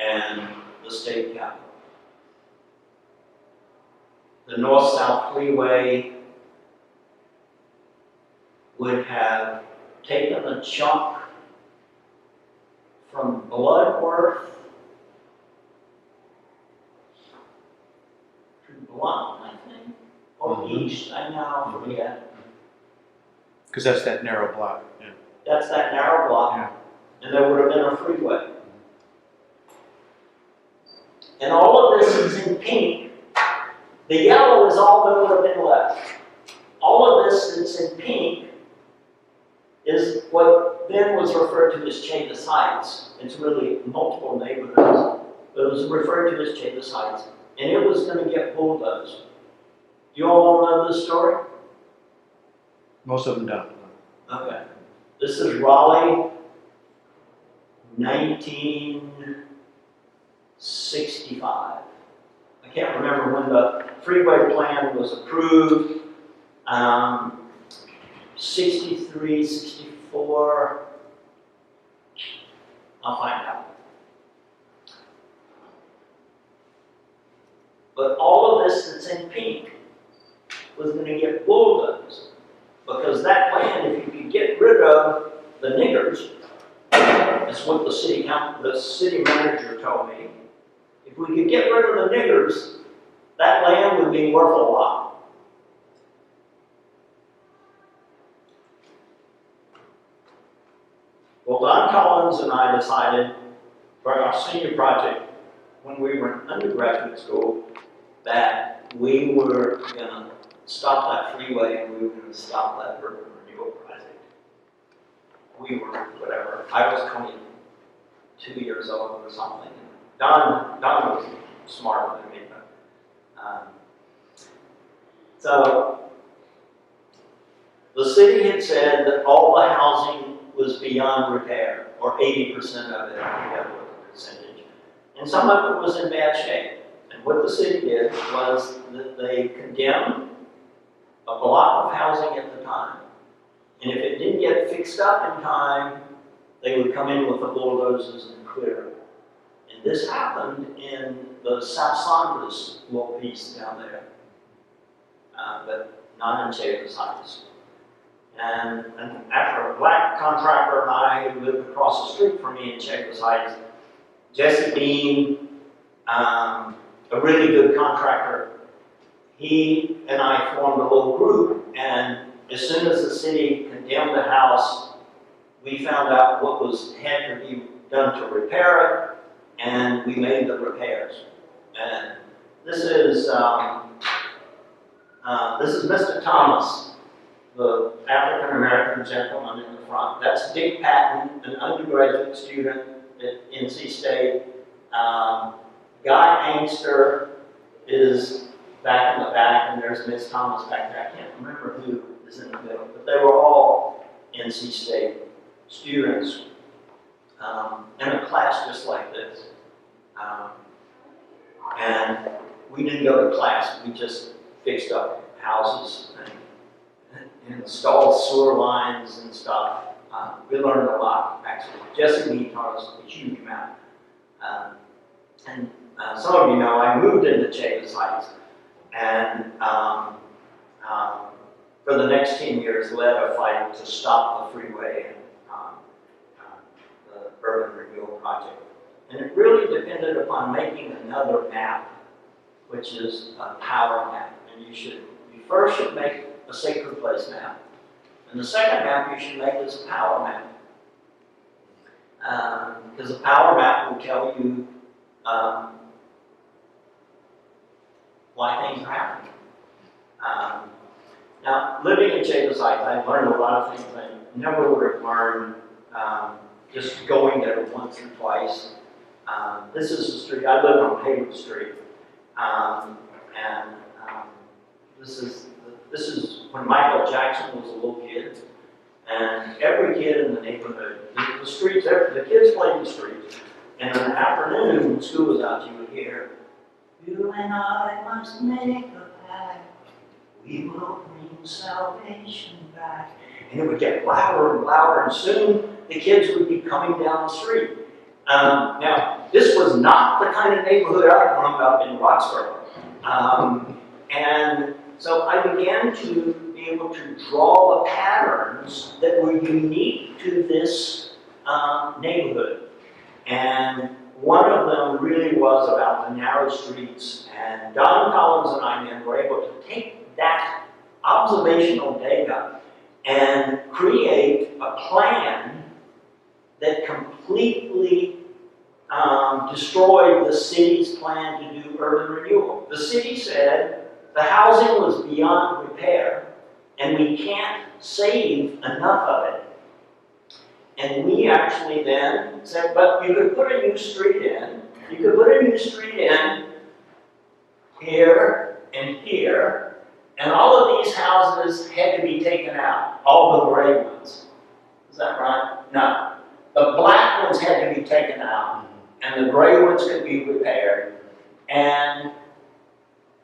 and the state capital. The North-South Freeway would have taken a chunk from Bloodworth to Blunt, I think, or East, I now forget. Because that's that narrow block. Yeah. That's that narrow block, Yeah. and there would have been a freeway. And all of this is in pink. The yellow is all that would have been left. All of this that's in pink is what then was referred to as Chavis Heights. It's really multiple neighborhoods. But it was referred to as Chavis Heights. And it was going to get bulldozed. You all know this story? Most of them don't. Okay. This is Raleigh, 1965. I can't remember when the freeway plan was approved. 63, 64. I'll find out. But all of this that's in pink was going to get bulldozed. Because that land, if you could get rid of the niggers, that's what the city manager told me. If we could get rid of the niggers, that land would be worth a lot. Well, Don Collins and I decided for our senior project when we were in undergraduate school that we were going to stop that freeway and we were going to stop that urban renewal project. We were, whatever, I was 22 years old or something. Don was smarter than me. So the city had said that all the housing was beyond repair, or 80% of it, I forget what the percentage. And some of it was in bad shape. And what the city did was that they condemned a block of housing at the time. And if it didn't get fixed up in time, they would come in with the bulldozers and clear it. And this happened in the South Saunders little piece down there, but not in Chavis Heights. And after a black contractor and I who lived across the street from me in Chavis Heights, Jesse Bean, a really good contractor, he and I formed a little group, and as soon as the city condemned the house, we found out what had to be done to repair it, and we made the repairs. And this is Mr. Thomas, the African American gentleman in the front. That's Dick Patton, an undergraduate student at NC State. Guy Angster is back in the back, and there's Miss Thomas back there. I can't remember who is in the middle, but they were all NC State students in a class just like this. And we didn't go to class, we just fixed up houses and installed sewer lines and stuff. We learned a lot, actually. Jesse Lee taught us a huge amount. And some of you know, I moved into Chavis Heights, and for the next 10 years led a fight to stop the freeway and the urban renewal project. And it really depended upon making another map, which is a power map. And you first should make a sacred place map. And the second map you should make is a power map. Because a power map will tell you why things are happening. Now, living in Chavis Heights, I learned a lot of things I never would have learned just going there once or twice. This is the street, I live on Haywood Street. This is when Michael Jackson was a little kid. And every kid in the neighborhood, the streets, the kids played the streets. And in the afternoon, when school was out, you would hear, "You and I must make a pact. We will bring salvation back." And it would get louder and louder, and soon the kids would be coming down the street. Now, this was not the kind of neighborhood I grew up in Roxborough. And so I began to be able to draw the patterns that were unique to this neighborhood. And one of them really was about the narrow streets. And Don Collins and I then were able to take that observational data and create a plan that completely destroyed the city's plan to do urban renewal. The city said the housing was beyond repair and we can't save enough of it. And we actually then said, but you could put a new street in. You could put a new street in here and here, and all of these houses had to be taken out, all the gray ones. Is that right? No. The black ones had to be taken out, and the gray ones could be repaired. And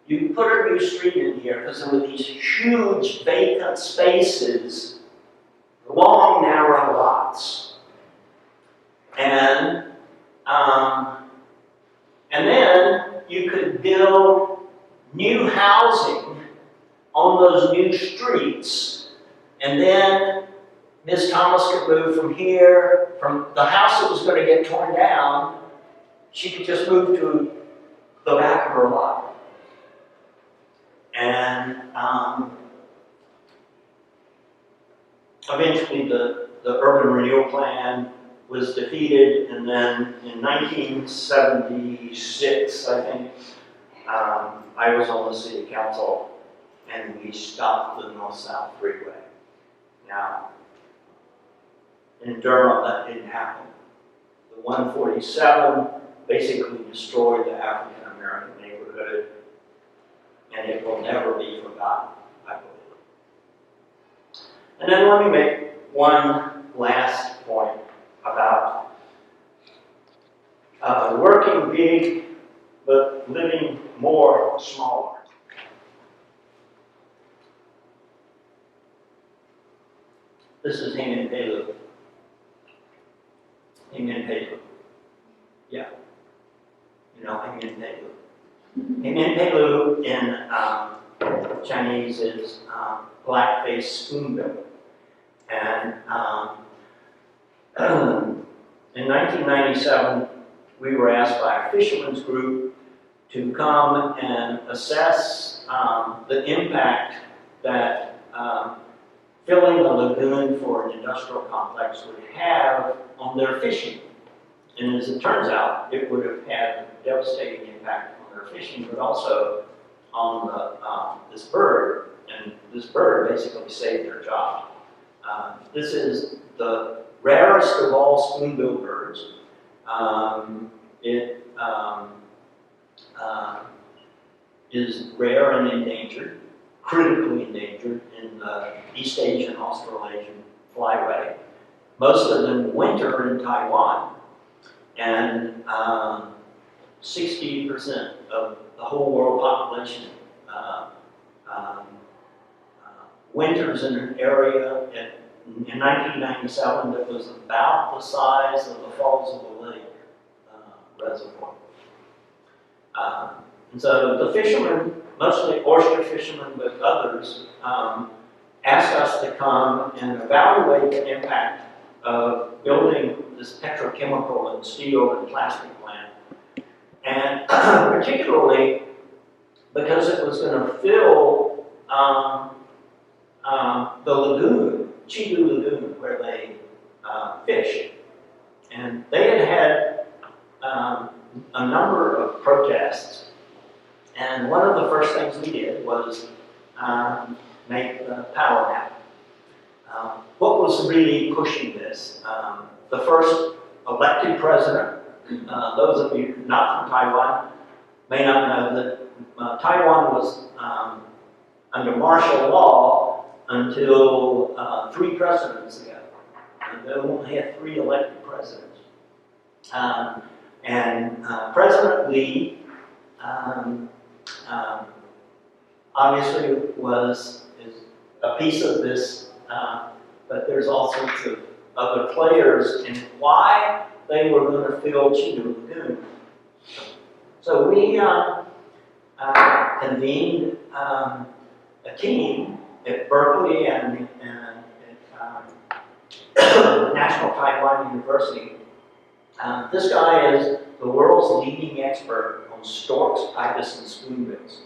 you put a new street in here because there were these huge vacant spaces, long, narrow lots. And then you could build new housing on those new streets, and then Ms. Thomas could move from here, from the house that was going to get torn down, she could just move to the back of her lot. And eventually the urban renewal plan was defeated, and then in 1976, I think, I was on the city council, and we stopped the north-south freeway. Now, in Durham, that didn't happen. The 147 basically destroyed the African-American neighborhood, and it will never be forgotten, I believe. And then let me make one last point about working big, but living more smaller. This is Hanging Pelu. Hanging Pelu. Yeah. You know Hanging Pelu. Hanging Pelu in Chinese is black-faced spoonbill. And in 1997, we were asked by a fishermen's group to come and assess the impact that filling a lagoon for an industrial complex would have on their fishing. And as it turns out, it would have had a devastating impact on their fishing, but also on this bird. And this bird basically saved their job. This is the rarest of all spoonbill birds. It is rare and endangered, critically endangered in the East Asian, Australasian flyway. Most of them winter in Taiwan, and 60% of the whole world population winters in an area in 1997 that was about the size of the Falls of the Lake reservoir. And so the fishermen, mostly oyster fishermen, but others, asked us to come and evaluate the impact of building this petrochemical and steel and plastic plant. And particularly because it was going to fill the lagoon, Chidu Lagoon, where they fish. And they had had a number of protests. And one of the first things we did was make the power map. What was really pushing this? The first elected president, those of you not from Taiwan may not know that Taiwan was under martial law until 3 presidents ago. They only had 3 elected presidents. President Lee obviously is a piece of this, but there's all sorts of other players in why they were going to fill Chidu Lagoon. So we convened a team at Berkeley and at National Taiwan University. This guy is the world's leading expert on storks, ibis, and spoonbills.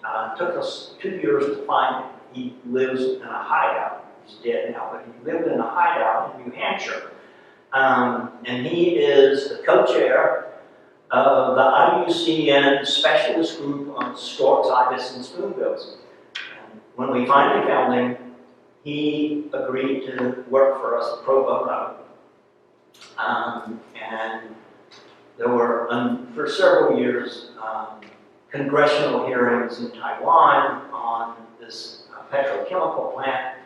It took us 2 years to find him. He lives in a hideout. He's dead now, but he lived in a hideout in New Hampshire. And he is the co-chair of the IUCN Specialist Group on Storks, Ibis, and Spoonbills. And when we finally found him, he agreed to work for us pro bono. And there were, for several years, congressional hearings in Taiwan on this petrochemical plant.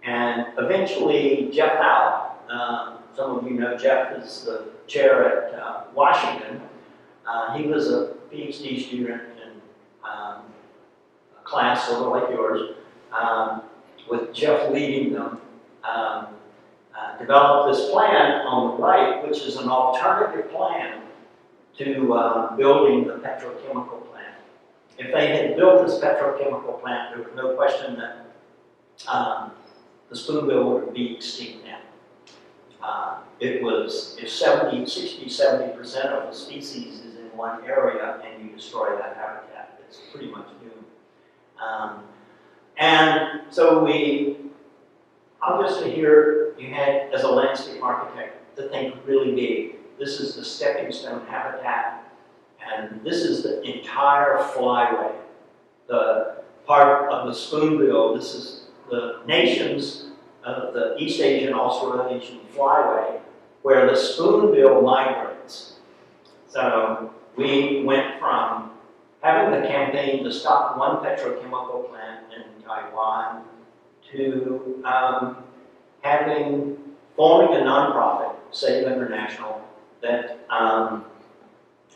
And eventually, Jeff Howe, some of you know Jeff is the chair at Washington. He was a PhD student in a class sort of like yours, with Jeff leading them, developed this plan on the right, which is an alternative plan to building the petrochemical plant. If they had built this petrochemical plant, there was no question that the spoonbill would be extinct now. It was, if 60-70% of the species is in one area and you destroy that habitat, it's pretty much doomed. And so we, obviously here, you had, as a landscape architect, to think really big. This is the stepping stone habitat, and this is the entire flyway. The part of the spoonbill, this is the nations of the East Asian, Australasian flyway, where the spoonbill migrates. So we went from having the campaign to stop one petrochemical plant in Taiwan to forming a nonprofit, Save International, that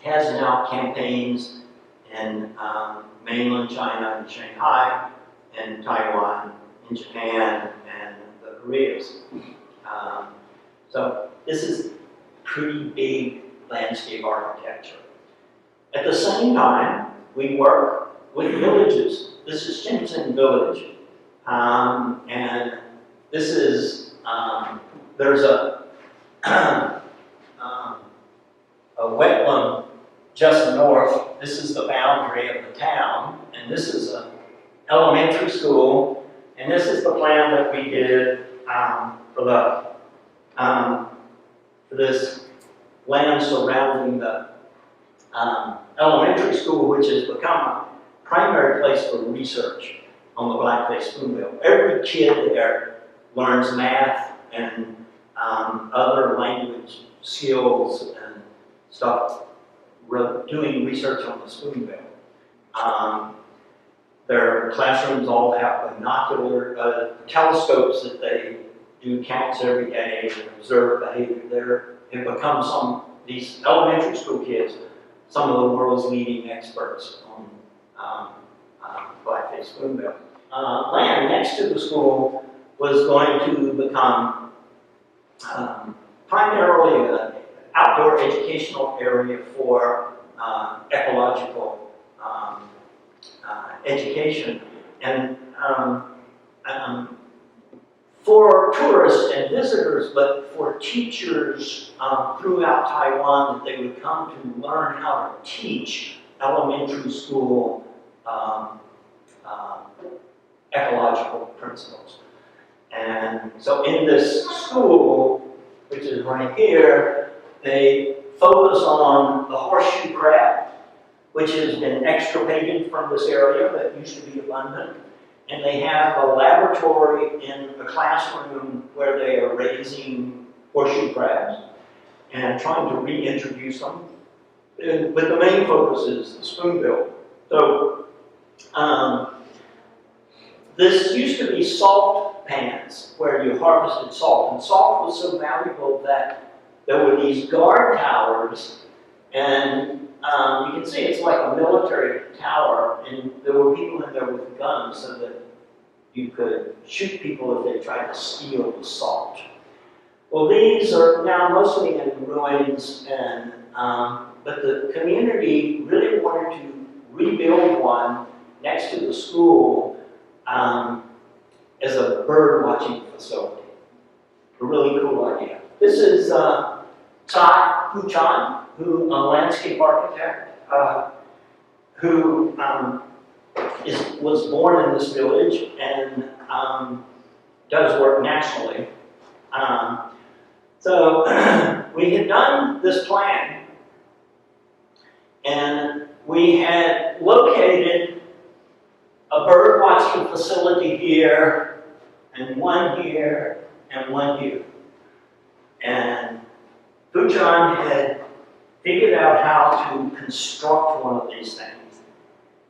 has now campaigns in mainland China and Shanghai, and Taiwan, in Japan, and the Koreas. So this is pretty big landscape architecture. At the same time, we work with villages. This is Shenzhen Village, and this is, there's a wetland just north. This is the boundary of the town, and this is an elementary school, and this is the plan that we did for this land surrounding the elementary school, which has become a primary place for research on the black-faced spoonbill. Every kid there learns math and other language skills and stuff, doing research on the spoonbill. Their classrooms all have binocular telescopes that they do counts every day and observe behavior. They've become these elementary school kids, some of the world's leading experts on black-faced spoonbill. Land next to the school was going to become primarily an outdoor educational area for ecological education. And for tourists and visitors, but for teachers throughout Taiwan, that they would come to learn how to teach elementary school ecological principles. And so in this school, which is right here, they focus on the horseshoe crab, which has been extirpated from this area that used to be abundant. And they have a laboratory in a classroom where they are raising horseshoe crabs and trying to reintroduce them. But the main focus is the spoonbill. So this used to be salt pans where you harvested salt. And salt was so valuable that there were these guard towers, and you can see it's like a military tower, and there were people in there with guns so that you could shoot people if they tried to steal the salt. Well, these are now mostly in ruins, and but the community really wanted to rebuild one next to the school as a bird watching facility. A really cool idea. This is Tsai Hu-chan, a landscape architect, who was born in this village and does work nationally. So we had done this plan And we had located a bird watching facility here, and one here, and one here. And Buchan had figured out how to construct one of these things.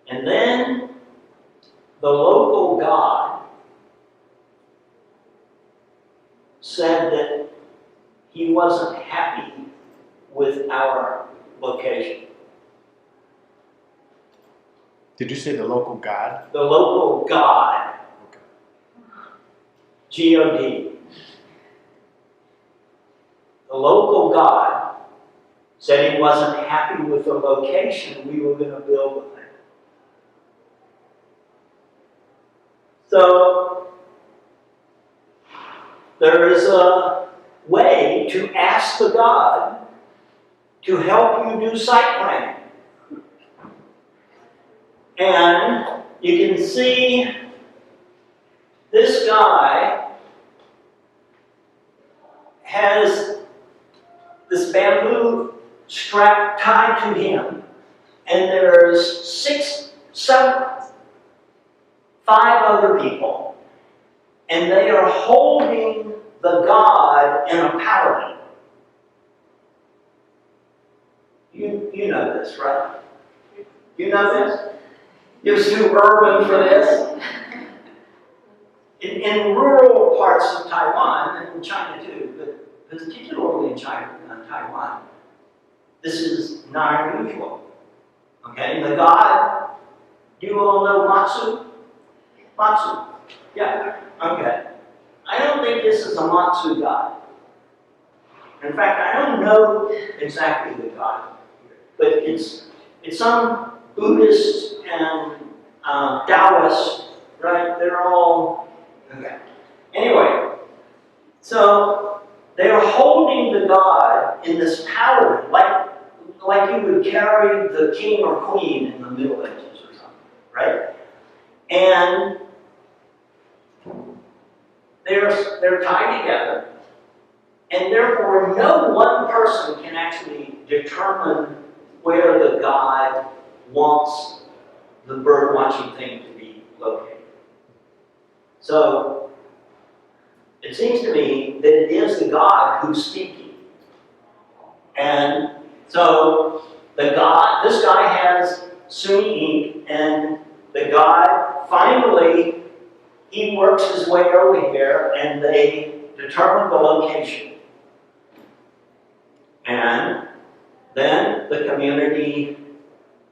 And then the local god said that he wasn't happy with our location. Did you say the local god? The local god, Okay. G-O-D, the local god said he wasn't happy with the location we were going to build the thing. So there is a way to ask the god to help you do site planning. And you can see this guy has this bamboo strap tied to him, and there's 5 other people, and they are holding the god in a paladin. You know this, right? You know this? You're too urban for this. In rural parts of Taiwan, and in China too, but particularly in China and Taiwan, this is not unusual. Okay, the god, do you all know Matsu? Matsu? Yeah, okay. I don't think this is a Matsu god. In fact, I don't know exactly the god, but it's some Buddhist and Taoist, right? They're all, okay. Anyway, so they're holding the god in this paladin, like you would carry the king or queen in the Middle Ages or something, right? And they're tied together, and therefore no one person can actually determine where the god wants the bird watching thing to be located. So it seems to me that it is the god who's speaking. And so this guy has Sunni ink, and the god finally, he works his way over here, and they determine the location. And then the community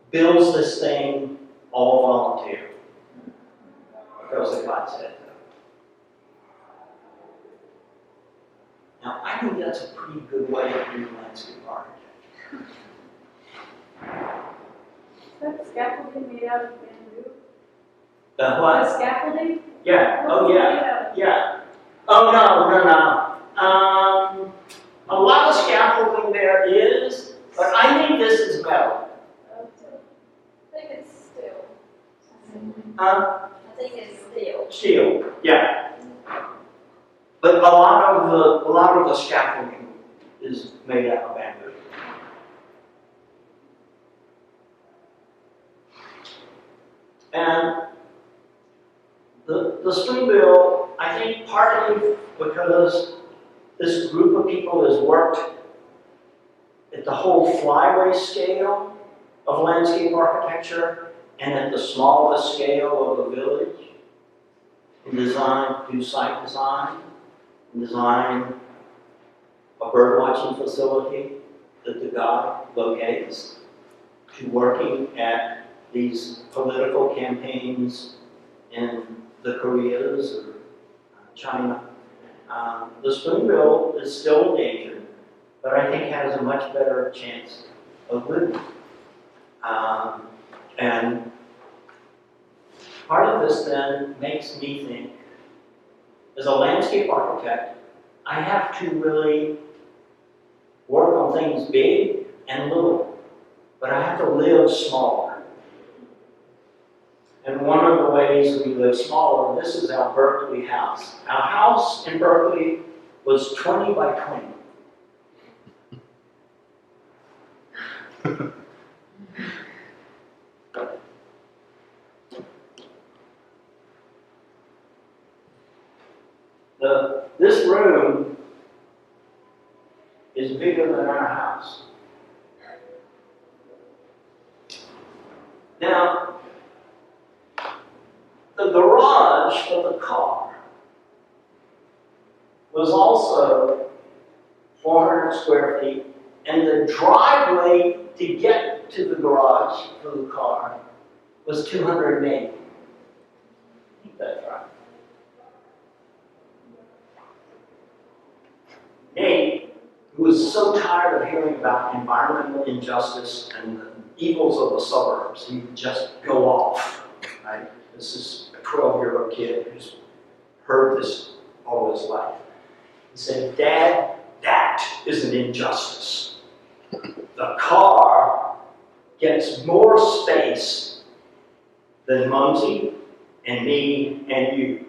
builds this thing all volunteer. Because the god said so. Now, I think that's a pretty good way of doing landscape architecture. Is that scaffolding made out of bamboo? The what? The scaffolding? Yeah. Oh, What's it yeah. made out of? Yeah. Oh, no. A lot of scaffolding there is, but I think this is metal. I think it's steel. I think it's steel. Steel. Yeah. But a lot of the scaffolding is made out of bamboo. And the spoonbill, I think partly because this group of people has worked at the whole flyway scale of landscape architecture and at the smallest scale of a village, do site design, design a bird watching facility that the guy locates, to working at these political campaigns in the Koreas or China. The spoonbill is still endangered, but I think has a much better chance of living. And part of this then makes me think, as a landscape architect, I have to really work on things big and little, but I have to live smaller. And one of the ways we live smaller, this is our Berkeley house. Our house in Berkeley was 20 by 20. This room is bigger than our house. Now, the garage for the car was also 400 square feet, and the driveway to get to the garage for the car was 280. I think that's right. Nate, who was so tired of hearing about environmental injustice and the evils of the suburbs, he would just go off, right? This is a 12-year-old kid who's heard this all his life. He said, Dad, that is an injustice. The car gets more space than Mumsy and me and you.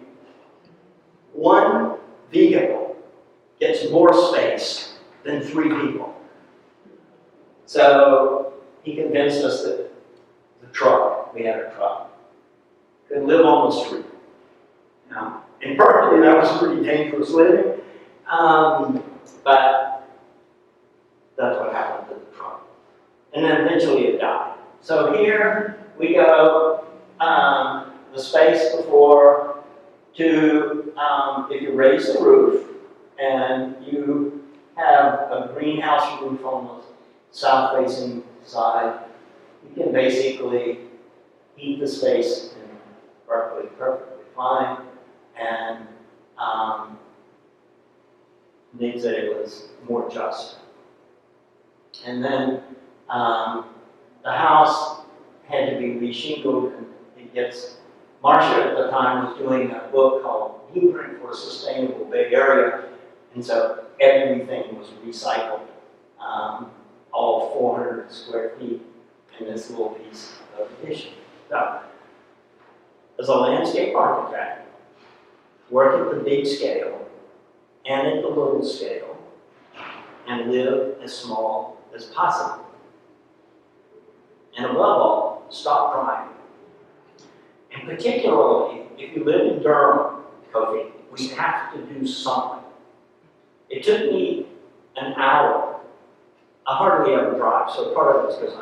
One vehicle gets more space than 3 people. So he convinced us that the truck, we had a truck, could live on the street. Now, in Berkeley, that was pretty dangerous living, but that's what happened to the truck. And then eventually it died. So here we go, the space before to, if you raise the roof and you have a greenhouse roof on the south-facing side, you can basically heat the space in Berkeley perfectly fine. And Nate said it was more just. And then the house had to be reshingled, and it gets, Marcia at the time was doing a book called Blueprint for a Sustainable Bay Area, and so everything was recycled, all 400 square feet in this little piece of addition. So, as a landscape architect, work at the big scale and at the little scale, and live as small as possible. And above all, stop crying. And particularly, if you live in Durham, Kofi, we have to do something. It took me an hour. I hardly ever drive, so part of it's because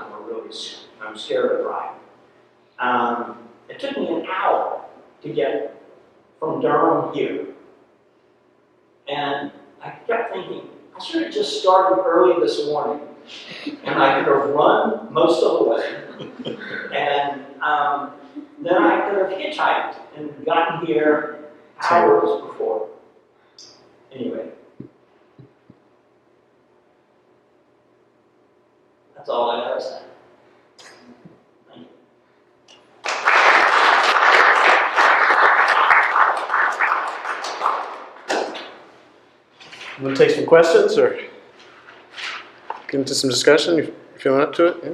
I'm scared of driving. It took me an hour to get from Durham here. And I kept thinking, I should have just started early this morning, and I could have run most of the way. And then I could have hitchhiked and gotten here hours before. Anyway. That's all I gotta say. Thank you. Want to take some questions or get into some discussion? You feeling up to it? Yeah?